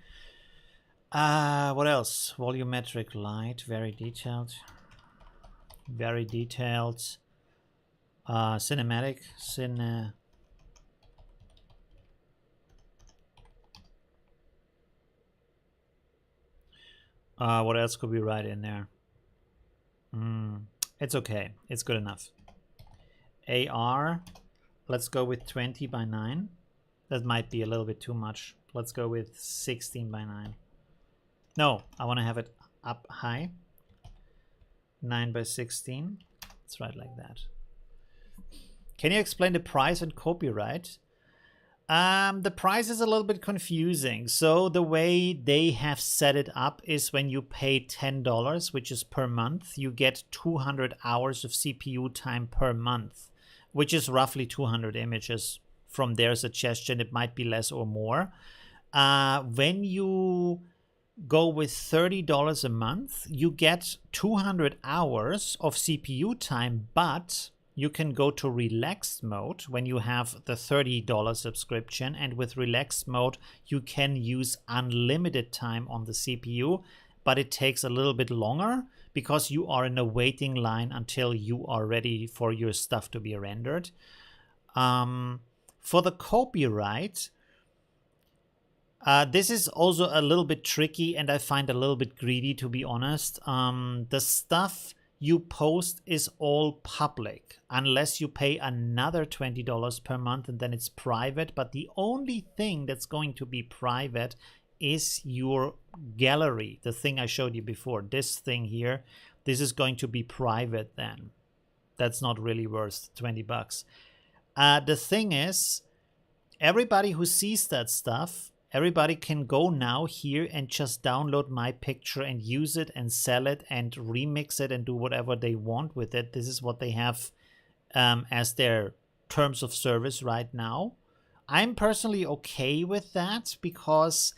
What else? Volumetric light, very detailed. Very detailed. Cinematic. What else could we write in there? It's okay. It's good enough. AR. Let's go with 20 by 9. That might be a little bit too much. Let's go with 16 by 9. No, I want to have it up high. 9 by 16. Let's write like that. Can you explain the price and copyright? The price is a little bit confusing. So the way they have set it up is when you pay $10, which is per month, you get 200 hours of CPU time per month, which is roughly 200 images. From their suggestion, it might be less or more. When you go with $30 a month, you get 200 hours of CPU time, but you can go to relaxed mode when you have the $30 subscription, and with relaxed mode you can use unlimited time on the CPU, but it takes a little bit longer because you are in a waiting line until you are ready for your stuff to be rendered. For the copyright, this is also a little bit tricky, and I find a little bit greedy, to be honest. The stuff you post is all public unless you pay another $20 per month, and then it's private. But the only thing that's going to be private is your gallery, the thing I showed you before. This thing here, this is going to be private then. That's not really worth 20 bucks. The thing is, everybody who sees that stuff, everybody can go now here and just download my picture and use it and sell it and remix it and do whatever they want with it. This is what they have as their terms of service right now. I'm personally okay with that because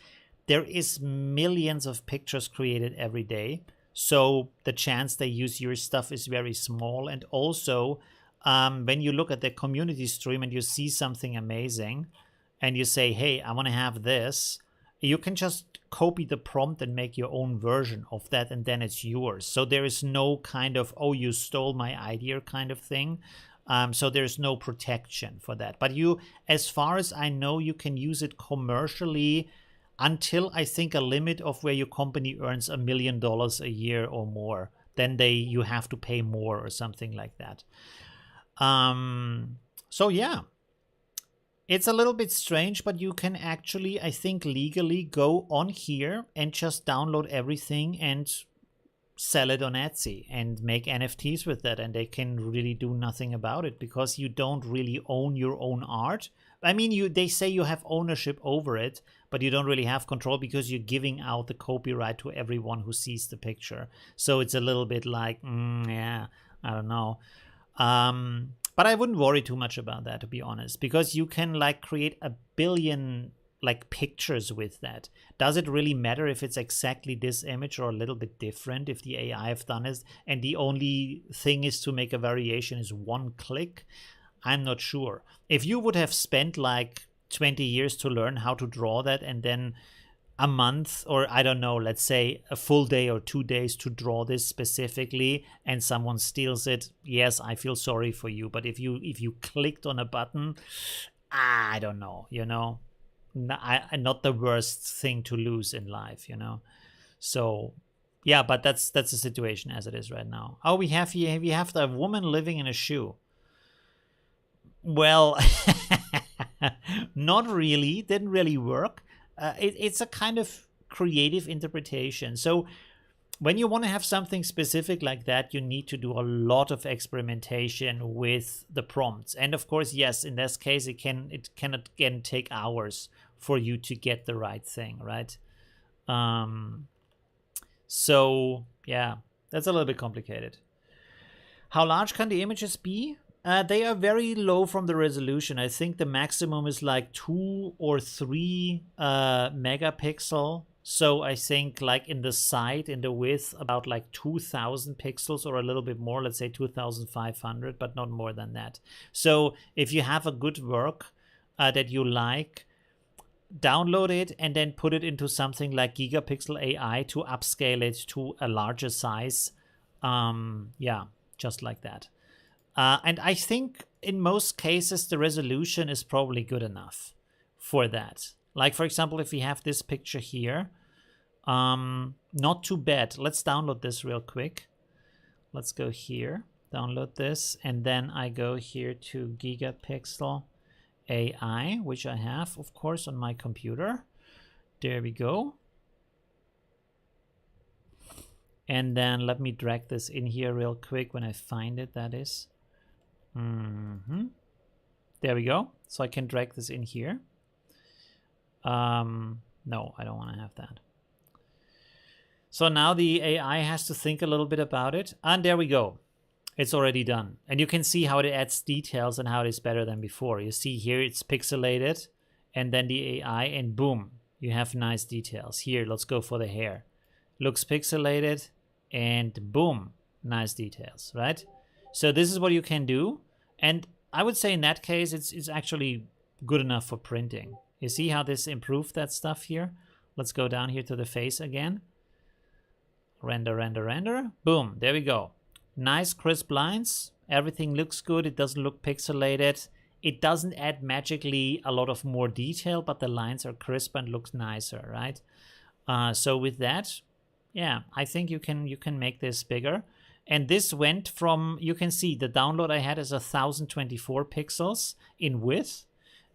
there is millions of pictures created every day. So the chance they use your stuff is very small. And also, when you look at the community stream and you see something amazing, and you say, hey, I want to have this, you can just copy the prompt and make your own version of that, and then it's yours. So there is no kind of, oh, you stole my idea kind of thing. So there's no protection for that. But you, as far as I know, you can use it commercially until I think a limit of where your company earns $1 million a year or more. Then you have to pay more or something like that. So yeah. It's a little bit strange, but you can actually, I think, legally go on here and just download everything and sell it on Etsy and make NFTs with that, and they can really do nothing about it because you don't really own your own art. I mean, they say you have ownership over it, but you don't really have control because you're giving out the copyright to everyone who sees the picture. So it's a little bit like, yeah, I don't know. But I wouldn't worry too much about that, to be honest, because you can like create a billion like pictures with that? Does it really matter if it's exactly this image or a little bit different if the AI have done it and the only thing is to make a variation is one click? I'm not sure. If you would have spent like 20 years to learn how to draw that and then a month, or I don't know, let's say a full day or 2 days to draw this specifically, and someone steals it, yes, I feel sorry for you. But if you clicked on a button, I don't know, not the worst thing to lose in life, So yeah, but that's the situation as it is right now. Oh, we have the woman living in a shoe. Well, not really. Didn't really work. It's a kind of creative interpretation. So when you want to have something specific like that, you need to do a lot of experimentation with the prompts. And of course, yes, in this case, it can again take hours for you to get the right thing, right? So yeah, that's a little bit complicated. How large can the images be? They are very low from the resolution. I think the maximum is like 2 or 3 megapixel. So I think like in the side, in the width, about like 2,000 pixels or a little bit more, let's say 2,500, but not more than that. So if you have a good work that you like, download it and then put it into something like Gigapixel AI to upscale it to a larger size. Yeah, just like that. And I think in most cases, the resolution is probably good enough for that. Like, for example, if we have this picture here, not too bad. Let's download this real quick. Let's go here, download this, and then I go here to Gigapixel AI, which I have, of course, on my computer. There we go. And then let me drag this in here real quick when I find it, that is. There we go. So I can drag this in here. No, I don't want to have that. So now the AI has to think a little bit about it. And there we go. It's already done. And you can see how it adds details and how it is better than before. You see here it's pixelated and then the AI and boom, you have nice details. Here, let's go for the hair. Looks pixelated and boom, nice details, right? So this is what you can do. And I would say in that case, it's actually good enough for printing. You see how this improved that stuff here? Let's go down here to the face again. Render, render, render. Boom, there we go. Nice crisp lines. Everything looks good. It doesn't look pixelated. It doesn't add magically a lot of more detail, but the lines are crisp and looks nicer, right? So with that, yeah, I think you can make this bigger. And this went from, you can see the download I had is 1024 pixels in width,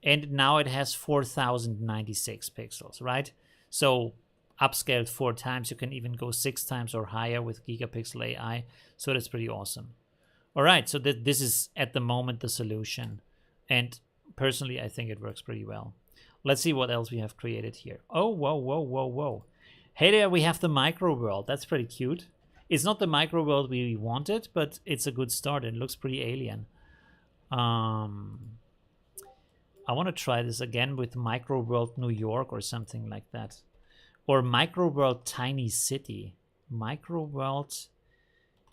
and now it has 4096 pixels, right? So upscaled 4 times, you can even go 6 times or higher with Gigapixel AI. So that's pretty awesome. All right, so this is at the moment the solution. And personally, I think it works pretty well. Let's see what else we have created here. Oh, whoa, whoa, whoa, whoa. Hey there, we have the micro world. That's pretty cute. It's not the micro world we wanted, but it's a good start. It looks pretty alien. I want to try this again with micro world New York or something like that. Or micro world tiny city. Micro world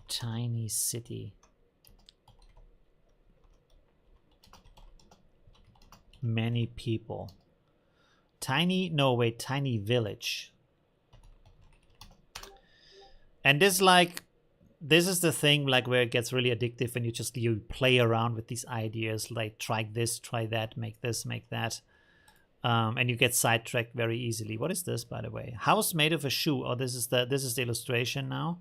tiny city. Many people. Tiny, no wait, tiny village. And this is the thing like where it gets really addictive when you play around with these ideas, like try this, try that, make this, make that. And you get sidetracked very easily. What is this, by the way? House made of a shoe. Oh, this is the illustration now.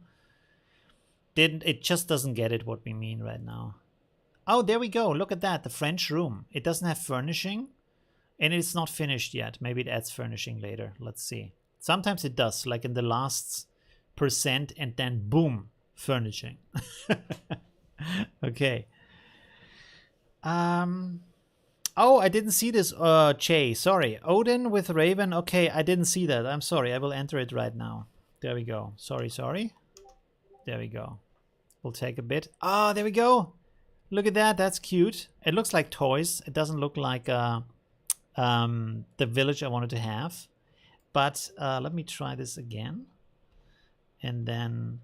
It just doesn't get it what we mean right now. Oh, there we go. Look at that. The French room. It doesn't have furnishing. And it's not finished yet. Maybe it adds furnishing later. Let's see. Sometimes it does, like in the last percent, and then boom, furnishing. Okay. Oh, I didn't see this, Che. Sorry. Odin with Raven. Okay, I didn't see that. I'm sorry. I will enter it right now. There we go. Sorry. There we go. We'll take a bit. Ah, there we go. Look at that. That's cute. It looks like toys. It doesn't look like the village I wanted to have. But let me try this again. And then,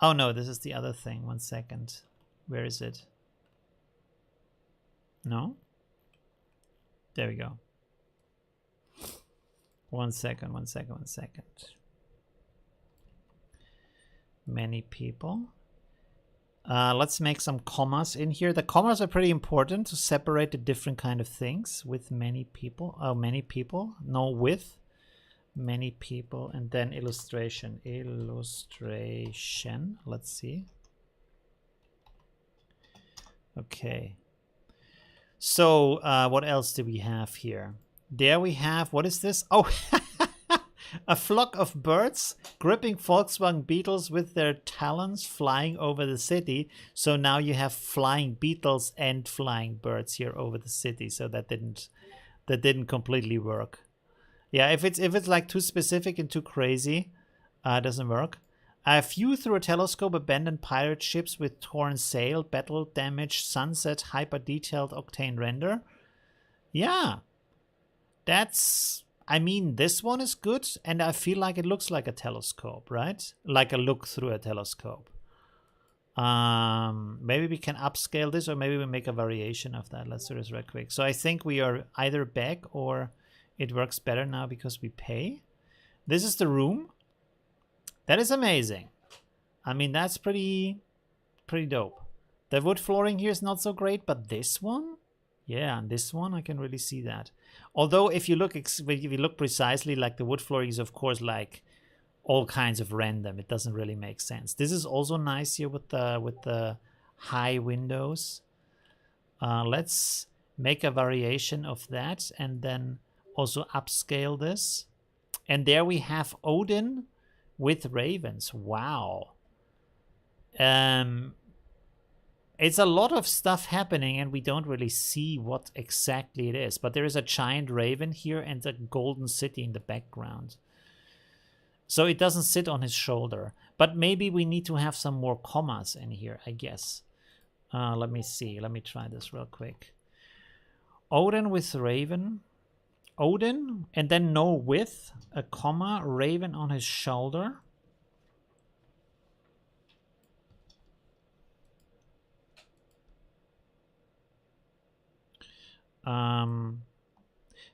oh no, this is the other thing. 1 second. Where is it? No? There we go. 1 second, 1 second, 1 second. Many people. Let's make some commas in here. The commas are pretty important to separate the different kind of things. With many people. Oh, many people. No, with many people. And then illustration. Illustration. Let's see. Okay. So what else do we have here? There we have, what is this? Oh, a flock of birds gripping Volkswagen Beetles with their talons flying over the city. So now you have flying beetles and flying birds here over the city. So that didn't completely work. Yeah, if it's like too specific and too crazy, it doesn't work. A view through a telescope, abandoned pirate ships with torn sail, battle damage, sunset, hyper detailed octane render. Yeah, that's, I mean, this one is good, and I feel like it looks like a telescope, right? Like a look through a telescope. Maybe we can upscale this, or maybe we make a variation of that. Let's do this real quick. So I think we are either back, or it works better now because we pay. This is the room. That is amazing. I mean, that's pretty dope. The wood flooring here is not so great, but this one, yeah, and this one I can really see that. Although if you look precisely, like the wood flooring is of course like all kinds of random. It doesn't really make sense. This is also nice here with the high windows. Let's make a variation of that and then also upscale this. And there we have Odin with ravens. Wow. It's a lot of stuff happening and we don't really see what exactly it is. But there is a giant raven here and a golden city in the background. So it doesn't sit on his shoulder. But maybe we need to have some more commas in here, I guess. Let me see. Let me try this real quick. Odin with raven. Odin, and then no with, a comma, raven on his shoulder.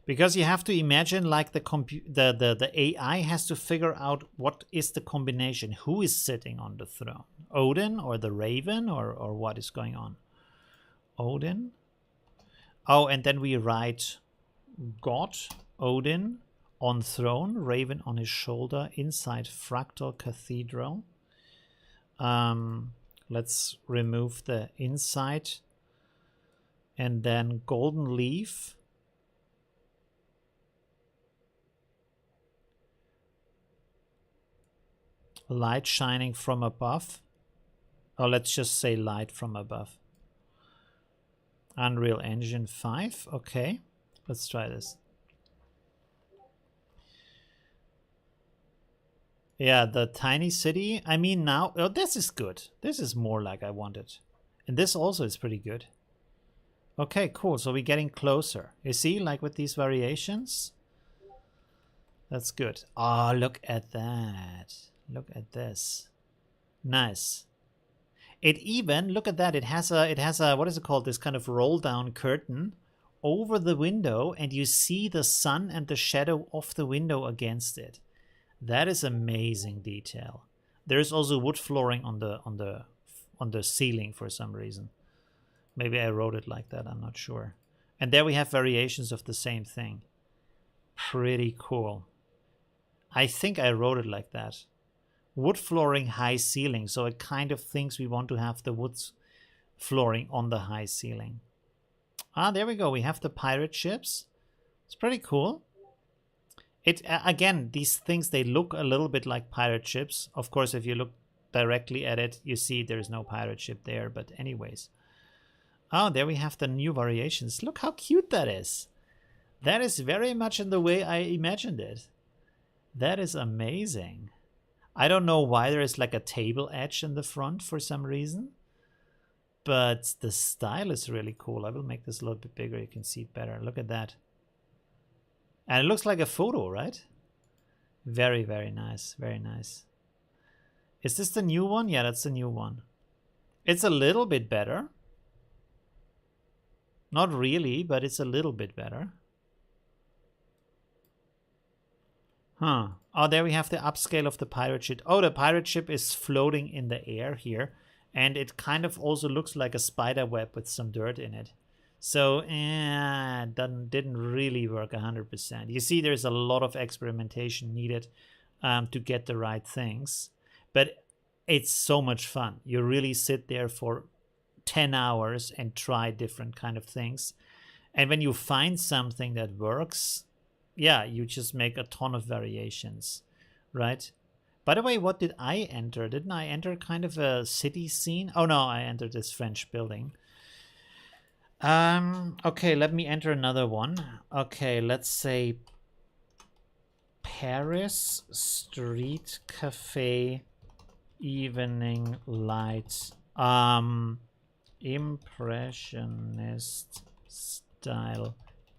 Because you have to imagine like the AI has to figure out what is the combination. Who is sitting on the throne? Odin or the raven or what is going on? Odin. Oh, and then we write God, Odin, on throne, raven on his shoulder, inside fractal cathedral. Let's remove the inside. And then golden leaf. Light shining from above. Oh, let's just say light from above. Unreal Engine 5. Okay. Let's try this. Yeah, the tiny city. I mean now, oh, this is good. This is more like I wanted. And this also is pretty good. Okay, cool. So we're getting closer. You see, like with these variations. That's good. Oh, look at that. Look at this. Nice. It even, look at that. It has a, what is it called? This kind of roll down curtain over the window, and you see the sun and the shadow of the window against it. That is amazing detail. There is also wood flooring on the ceiling for some reason. Maybe I wrote it like that, I'm not sure. And there we have variations of the same thing. Pretty cool. I think I wrote it like that. Wood flooring, high ceiling. So it kind of thinks we want to have the wood flooring on the high ceiling. Ah, there we go. We have the pirate ships. It's pretty cool. It again, these things, they look a little bit like pirate ships. Of course, if you look directly at it, you see there's no pirate ship there. But anyways. Oh, there we have the new variations. Look how cute that is. That is very much in the way I imagined it. That is amazing. I don't know why there is like a table edge in the front for some reason. But the style is really cool. I will make this a little bit bigger. You can see it better. Look at that. And it looks like a photo, right? Very, very nice. Very nice. Is this the new one? Yeah, that's the new one. It's a little bit better. Not really, but it's a little bit better. Huh. Oh, there we have the upscale of the pirate ship. Oh, the pirate ship is floating in the air here. And it kind of also looks like a spider web with some dirt in it. So, didn't really work 100%. You see, there's a lot of experimentation needed to get the right things. But it's so much fun. You really sit there for 10 hours and try different kind of things. And when you find something that works, yeah, you just make a ton of variations, right? By the way, what did I enter? Didn't I enter kind of a city scene? Oh no, I entered this French building. Okay, let me enter another one. Okay, let's say Paris street cafe evening light. Impressionist style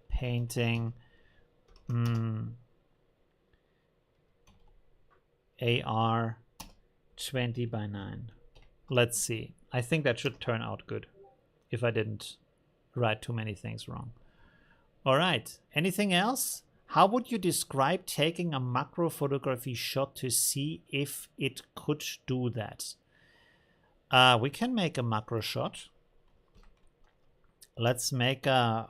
painting. AR 20 by 9. Let's see. I think that should turn out good if I didn't write too many things wrong. All right. Anything else? How would you describe taking a macro photography shot to see if it could do that? We can make a macro shot. Let's make a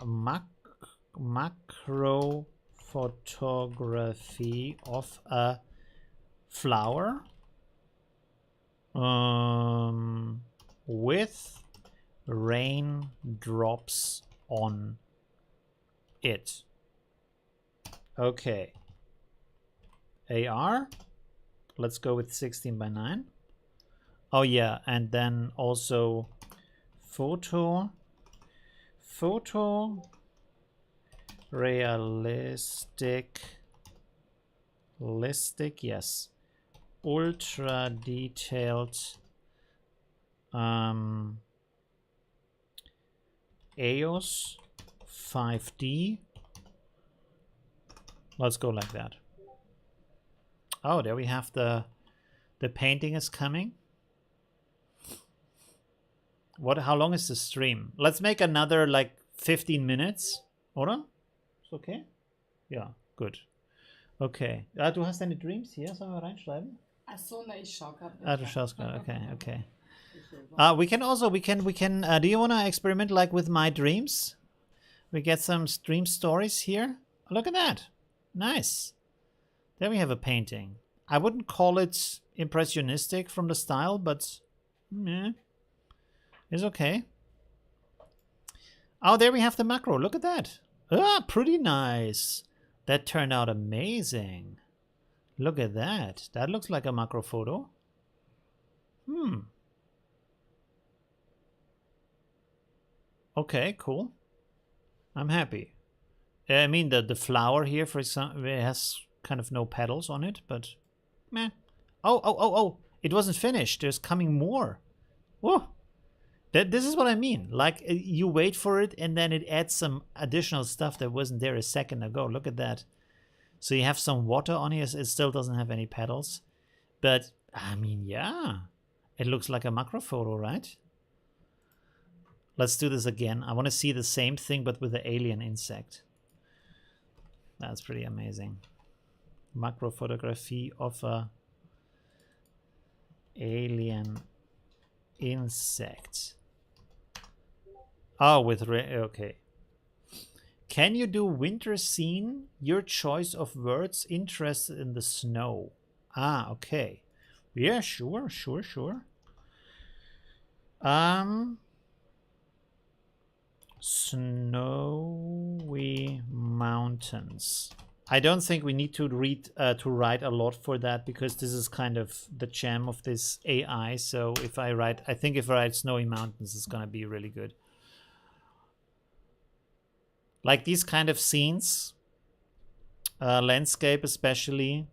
macro photography of a flower with raindrops on it. Okay. AR. Let's go with 16 by 9. Oh yeah, and then also photo realistic, yes, ultra detailed EOS 5D. Let's go like that. Oh, there we have the painting is coming. How long is the stream? Let's make another like 15 minutes, oder? Ist okay? Ja, gut. Okay. Du hast deine Dreams hier, sollen wir reinschreiben? Achso, ne, ich schau gerade. Du schaust gerade, okay. We can also, do you want to experiment like with my dreams? We get some dream stories here. Look at that. Nice. There we have a painting. I wouldn't call it impressionistic from the style, but it's okay. Oh, there we have the macro. Look at that. Ah, pretty nice. That turned out amazing. Look at that. That looks like a macro photo. Okay, cool. I'm happy. I mean, the flower here, for example, it has kind of no petals on it, but meh. Oh. It wasn't finished. There's coming more. Whoa. This is what I mean. Like, you wait for it, and then it adds some additional stuff that wasn't there a second ago. Look at that. So you have some water on here. It still doesn't have any petals. But, I mean, yeah. It looks like a macro photo, right? Let's do this again. I want to see the same thing, but with the alien insect. That's pretty amazing. Macro photography of a alien insect. Oh, okay. Can you do winter scene? Your choice of words interested in the snow. Ah, okay. Yeah, sure. Snowy mountains. I don't think we need to write a lot for that, because this is kind of the jam of this AI. So if I write snowy mountains, it's gonna be really good. Like these kind of scenes, landscape especially,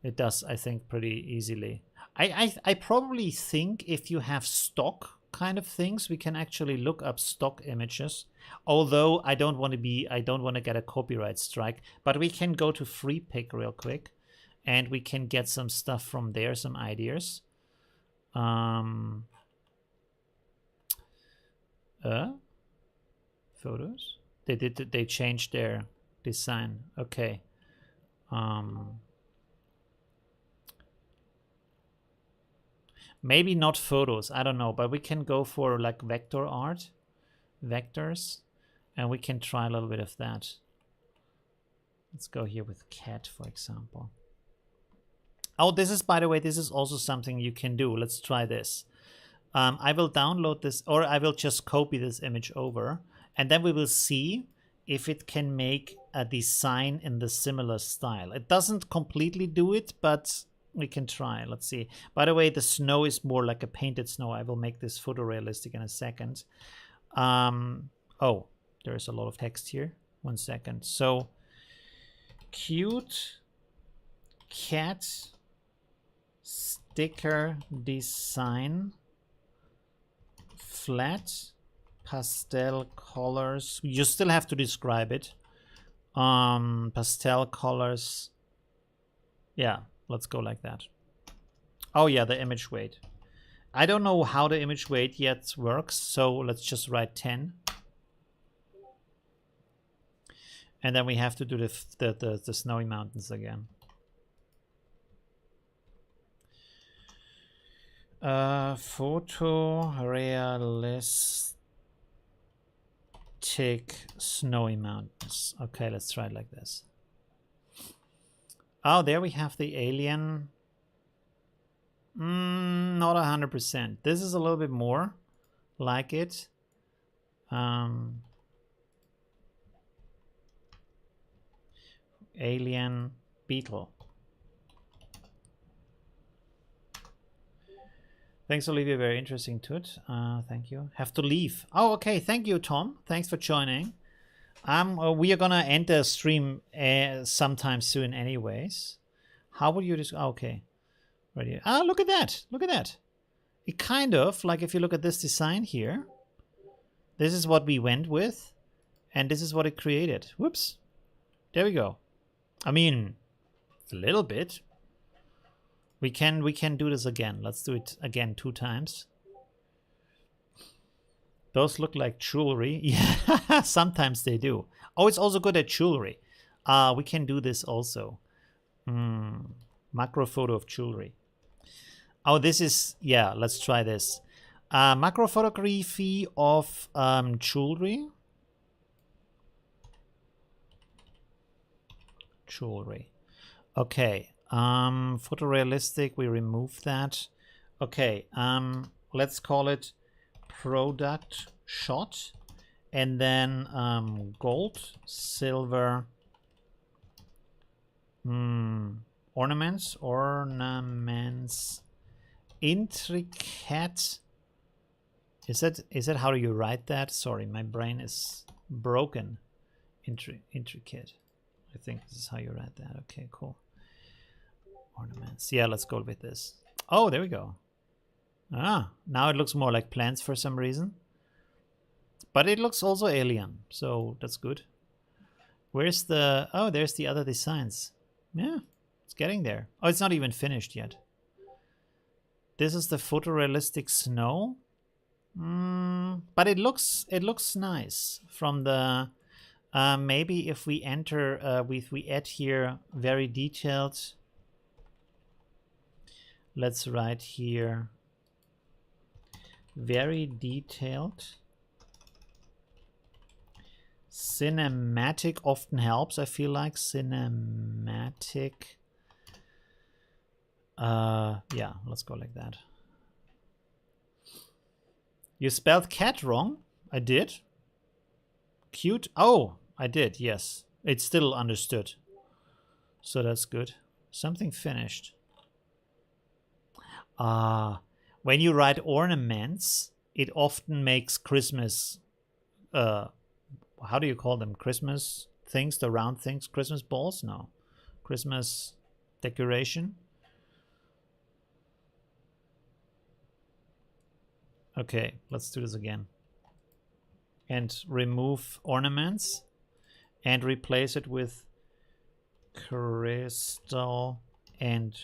it does, I think, pretty easily. I probably think if you have stock kind of things, we can actually look up stock images. Although I don't want to get a copyright strike, but we can go to free pick real quick and we can get some stuff from there, some ideas. Photos. They changed their design. Okay. Maybe not photos, I don't know, but we can go for like vector art, vectors, and we can try a little bit of that. Let's go here with cat, for example. Oh, this is, by the way, this is also something you can do. Let's try this. I will download this, or I will just copy this image over, and then we will see if it can make a design in the similar style. It doesn't completely do it, but we can try. Let's see. By the way, the snow is more like a painted snow. I will make this photorealistic in a second. Oh, there's a lot of text here. 1 second. So, cute cat sticker design, flat pastel colors. You still have to describe it. Pastel colors. Yeah, let's go like that. Oh yeah, the image weight. I don't know how the image weight yet works, so let's just write 10. And then we have to do the snowy mountains again. Photorealistic snowy mountains. Okay, let's try it like this. Oh, there we have the alien. Not 100%. This is a little bit more like it. Alien beetle. Thanks, Olivia. Very interesting to it. Thank you. Have to leave. Oh, okay. Thank you, Tom. Thanks for joining. We are gonna end the stream sometime soon, anyways. How would you just? Okay, right here. Ah, look at that! Look at that! It kind of like, if you look at this design here, this is what we went with, and this is what it created. Whoops! There we go. I mean, a little bit. We can do this again. Let's do it again 2 times. Those look like jewelry. Yeah, sometimes they do. Oh, it's also good at jewelry. We can do this also. Macro photo of jewelry. Oh, this is, yeah, let's try this. Macro photography of jewelry. Jewelry. Okay. Photorealistic, we remove that. Okay. Let's call it product shot, and then gold, silver, ornaments, intricate. Is that how do you write that? Sorry, my brain is broken. Intricate. I think this is how you write that. Okay, cool. Ornaments. Yeah, let's go with this. Oh, there we go. Ah, now it looks more like plants for some reason. But it looks also alien, so that's good. Where's the... Oh, there's the other designs. Yeah, it's getting there. Oh, it's not even finished yet. This is the photorealistic snow. But it looks nice from the... maybe if we enter... if we add here very detailed... Let's write here... Very detailed. Cinematic often helps, I feel like. Cinematic. Yeah, let's go like that. You spelled cat wrong? I did? Cute? Oh, I did, yes. It's still understood. So that's good. Something finished. When you write ornaments, it often makes Christmas, how do you call them? Christmas things, the round things? Christmas balls? No. Christmas decoration? Okay, let's do this again. And remove ornaments and replace it with crystal and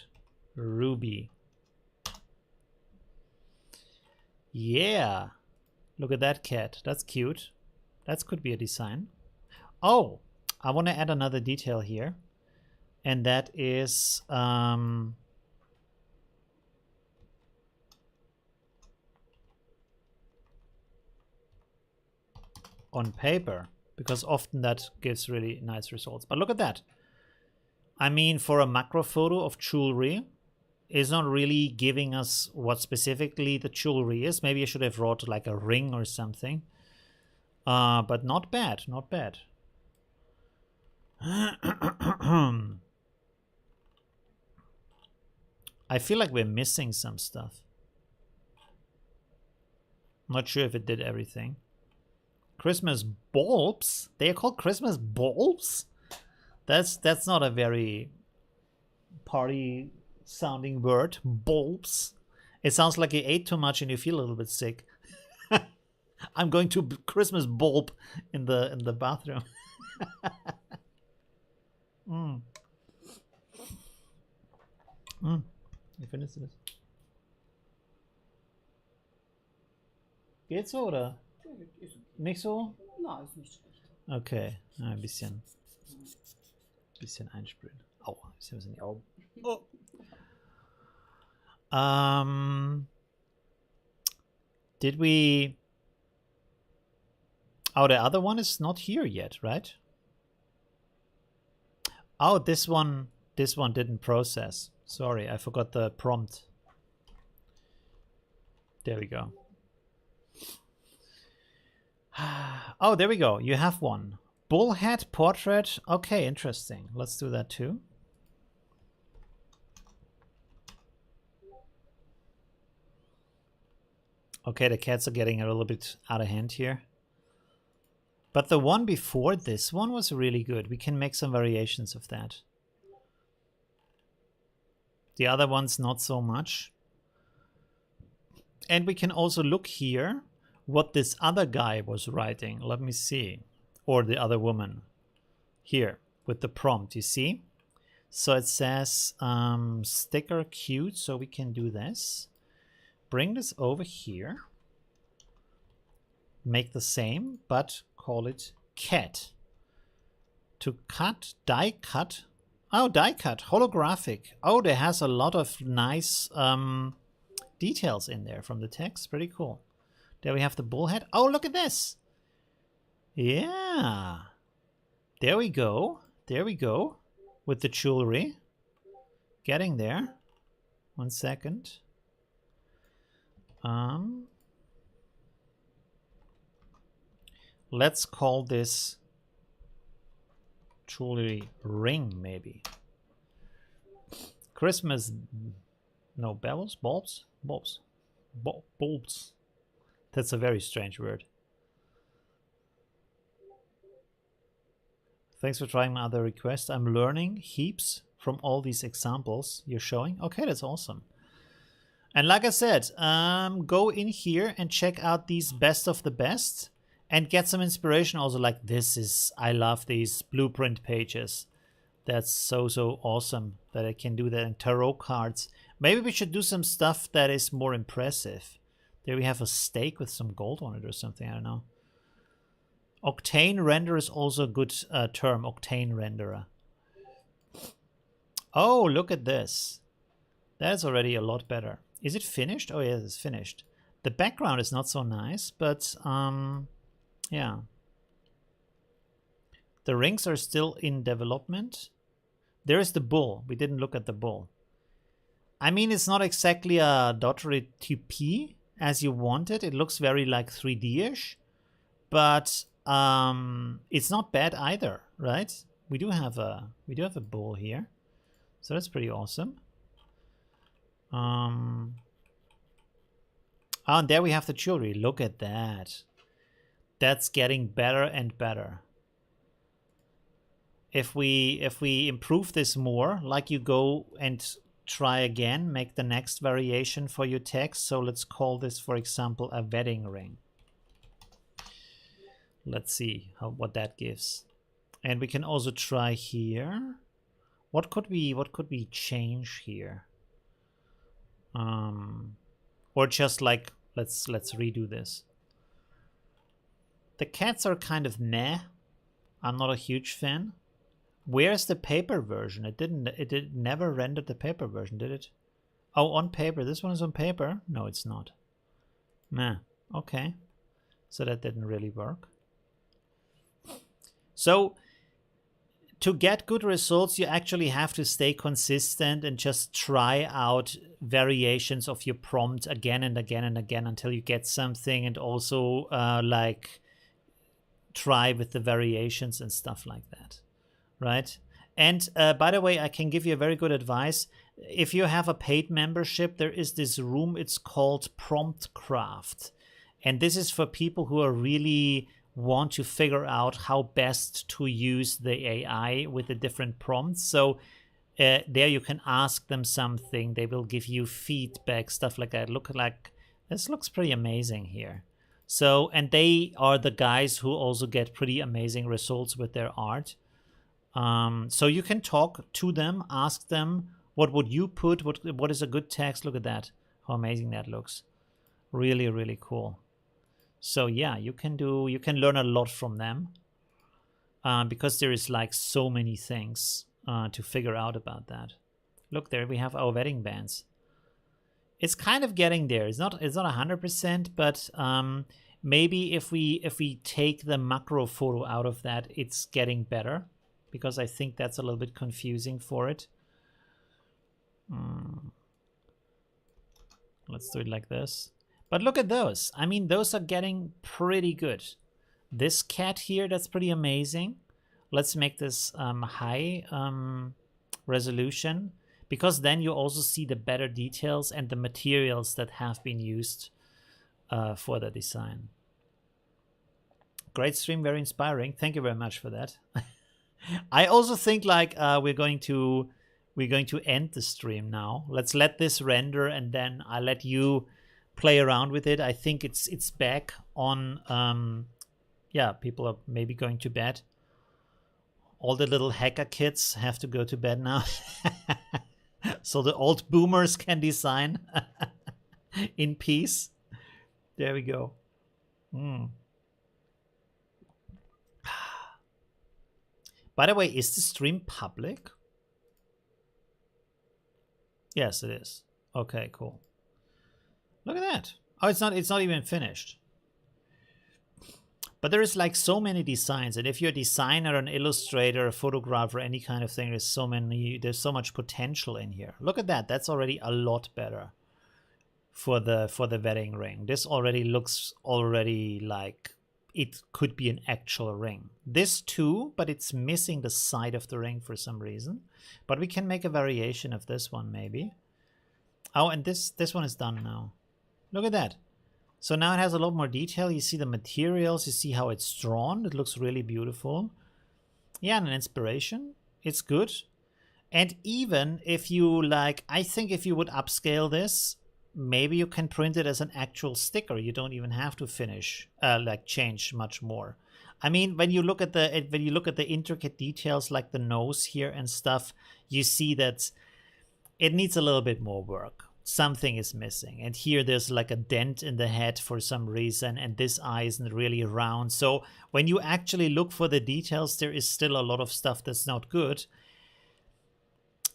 ruby. Yeah, look at that cat. That's cute. That could be a design. Oh, I want to add another detail here, and that is on paper, because often that gives really nice results. But look at that. I mean, for a macro photo of jewelry, it's not really giving us what specifically the jewelry is. Maybe I should have wrote like a ring or something. But not bad, not bad. I feel like we're missing some stuff. Not sure if it did everything. Christmas bulbs? They are called Christmas bulbs? That's not a very party sounding word. Bulbs. It sounds like you ate too much and you feel a little bit sick. I'm going to Christmas bulb in the bathroom. Wie findest du das? Geht so oder? Nicht so? Nein, ist nicht schlecht. Okay, ein bisschen einsprühen. Au, ich habe es in die Augen. Oh. Did we... Oh, the other one is not here yet, right? Oh, this one didn't process. Sorry, I forgot the prompt. There we go. Oh, there we go. You have one. Bullhead portrait. Okay, interesting. Let's do that too. Okay, the cats are getting a little bit out of hand here. But the one before this one was really good. We can make some variations of that. The other one's not so much. And we can also look here what this other guy was writing. Let me see. Or the other woman. Here, with the prompt, you see? So it says sticker cute, so we can do this. Bring this over here. Make the same, but call it cat. To cut, die cut. Oh, die cut, holographic. Oh, there has a lot of nice details in there from the text. Pretty cool. There we have the bullhead. Oh, look at this. Yeah. There we go. There we go. With the jewelry. Getting there. 1 second. Let's call this jewelry ring, maybe. Christmas, no, bells, bulbs, bulbs, bulbs. That's a very strange word. Thanks for trying my other request. I'm learning heaps from all these examples you're showing. Okay, that's awesome. And like I said, go in here and check out these best of the best and get some inspiration also. Like I love these blueprint pages. That's so awesome that I can do that in tarot cards. Maybe we should do some stuff that is more impressive. There we have a stake with some gold on it or something, I don't know. Octane render is also a good term, octane renderer. Oh, look at this. That's already a lot better. Is it finished? Oh, yes, it's finished. The background is not so nice, but yeah. The rings are still in development. There is the bull. We didn't look at the bull. I mean, it's not exactly a daguerreotypie as you wanted. It looks very like 3D-ish, but it's not bad either, right? We do have a bull here, so that's pretty awesome. Oh, and there we have the jewelry. Look at that. That's getting better and better. If we improve this more, like you go and try again, make the next variation for your text. So let's call this, for example, a wedding ring. Let's see what that gives. And we can also try here. What could we change here? Or just like let's redo this. The cats are kind of meh. I'm not a huge fan. Where's the paper version? It never rendered the paper version, did it? Oh, on paper. This one is on paper? No, it's not. Meh. Okay. So that didn't really work. So to get good results, you actually have to stay consistent and just try out variations of your prompt again and again and again until you get something, and also like try with the variations and stuff like that, right? And by the way, I can give you a very good advice. If you have a paid membership, there is this room, it's called Prompt Craft. And this is for people who are really want to figure out how best to use the AI with the different prompts. So there you can ask them something. They will give you feedback, stuff like that. Look, like this looks pretty amazing here. So, and they are the guys who also get pretty amazing results with their art. So you can talk to them, ask them, what would you put? What is a good text? Look at that. How amazing that looks. Really, really cool. So yeah, you can learn a lot from them because there is like so many things to figure out about that. Look, there we have our wedding bands. It's kind of getting there. It's not 100%, but maybe if we take the macro photo out of that, it's getting better, because I think that's a little bit confusing for it. Let's do it like this. But look at those. I mean, those are getting pretty good. This cat here, that's pretty amazing. Let's make this high resolution, because then you also see the better details and the materials that have been used for the design. Great stream, very inspiring. Thank you very much for that. I also think like we're going to end the stream now. Let's let this render, and then I'll let you play around with it. I think it's back on. Yeah, people are maybe going to bed. All the little hacker kids have to go to bed now. So the old boomers can design in peace. There we go. By the way, is the stream public? Yes, it is. Okay, cool. Look at that. Oh, it's not even finished. But there is like so many designs, and if you're a designer, an illustrator, a photographer, any kind of thing, there's so much potential in here. Look at that. That's already a lot better for the wedding ring. This already looks like it could be an actual ring. This too, but it's missing the side of the ring for some reason. But we can make a variation of this one maybe. Oh, and this one is done now. Look at that. So now it has a lot more detail. You see the materials, you see how it's drawn. It looks really beautiful. Yeah, and an inspiration. It's good. And even if you like, I think if you would upscale this, maybe you can print it as an actual sticker. You don't even have to change much more. I mean, when you look at the intricate details like the nose here and stuff, you see that it needs a little bit more work. Something is missing. And here there's like a dent in the head for some reason, and this eye isn't really round. So when you actually look for the details, there is still a lot of stuff that's not good.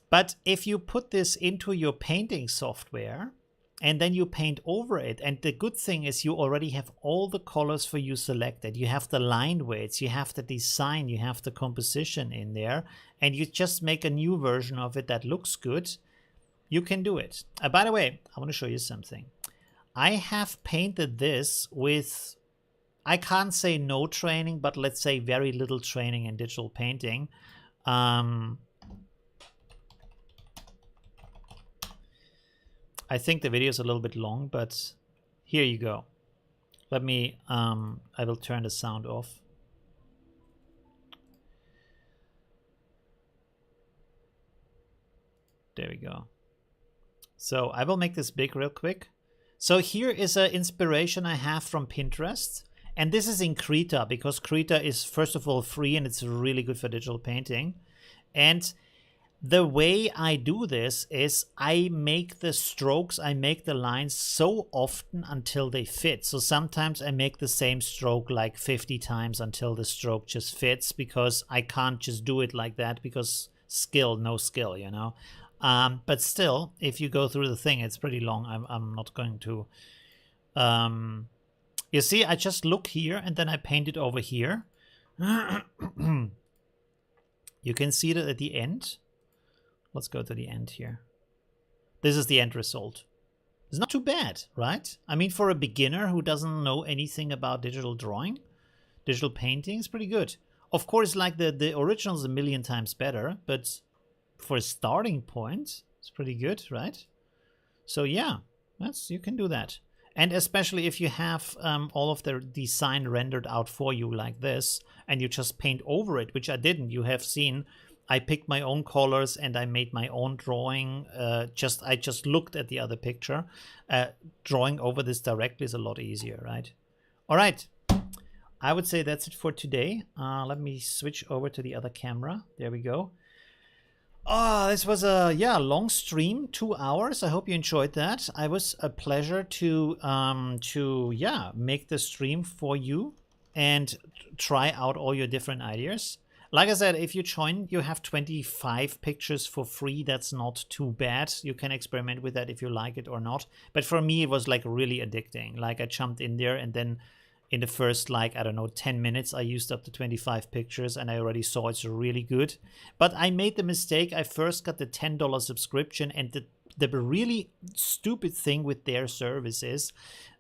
But if you put this into your painting software and then you paint over it, and the good thing is you already have all the colors for you selected. You have the line weights, you have the design, you have the composition in there, and you just make a new version of it that looks good. You can do it. By the way, I want to show you something. I have painted this with, I can't say no training, but let's say very little training in digital painting. I think the video is a little bit long, but here you go. Let me, I will turn the sound off. There we go. So I will make this big real quick. So here is an inspiration I have from Pinterest. And this is in Krita, because Krita is first of all free and it's really good for digital painting. And the way I do this is I make the strokes, I make the lines so often until they fit. So sometimes I make the same stroke like 50 times until the stroke just fits, because I can't just do it like that, because no skill, you know. But still, if you go through the thing, it's pretty long. I'm not going to... you see, I just look here and then I paint it over here. You can see that at the end. Let's go to the end here. This is the end result. It's not too bad, right? I mean, for a beginner who doesn't know anything about digital drawing, digital painting, it's pretty good. Of course, like the original is a million times better, but for a starting point, it's pretty good, right? So yeah, you can do that. And especially if you have all of the design rendered out for you like this, and you just paint over it, which I didn't. You have seen I picked my own colors and I made my own drawing. I just looked at the other picture. Drawing over this directly is a lot easier, right? All right. I would say that's it for today. Let me switch over to the other camera. There we go. This was a long stream, 2 hours. I hope you enjoyed that. It was a pleasure to make the stream for you and try out all your different ideas. Like I said, if you join, you have 25 pictures for free. That's not too bad. You can experiment with that if you like it or not. But for me, it was like really addicting. Like I jumped in there and then in the first, like, I don't know, 10 minutes, I used up the 25 pictures and I already saw it's really good. But I made the mistake. I first got the $10 subscription, and the really stupid thing with their service is,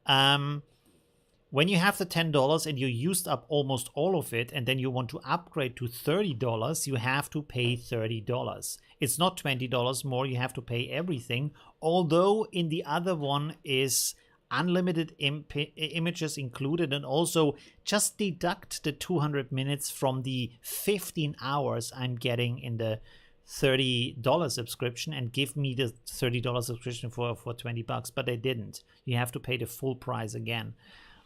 when you have the $10 and you used up almost all of it, and then you want to upgrade to $30, you have to pay $30. It's not $20 more, you have to pay everything. Although in the other one is unlimited images included, and also just deduct the 200 minutes from the 15 hours I'm getting in the $30 subscription and give me the $30 subscription for $20, but they didn't. You have to pay the full price again.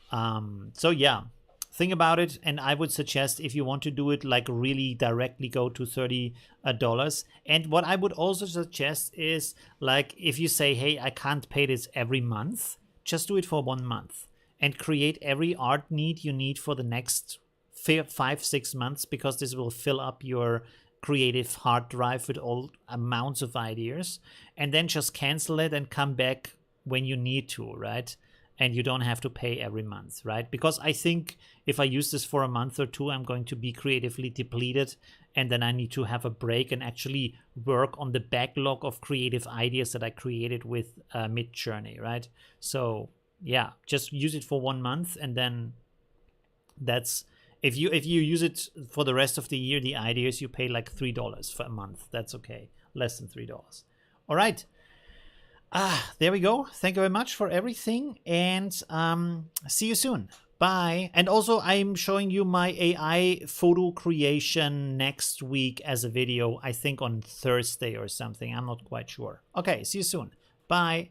So yeah, think about it, and I would suggest, if you want to do it, like really directly go to $30. And what I would also suggest is, like, if you say, hey, I can't pay this every month, just do it for 1 month and create every art need you need for the next 5-6 months, because this will fill up your creative hard drive with all amounts of ideas, and then just cancel it and come back when you need to, right? And you don't have to pay every month, right? Because I think if I use this for a month or two, I'm going to be creatively depleted, and then I need to have a break and actually work on the backlog of creative ideas that I created with Midjourney, right? So yeah, just use it for 1 month, and then that's, if you use it for the rest of the year, the ideas, you pay like $3 for a month. That's okay, less than $3. All right. There we go. Thank you very much for everything, and see you soon. Bye. And also, I'm showing you my AI photo creation next week as a video, I think on Thursday or something. I'm not quite sure. Okay, see you soon. Bye.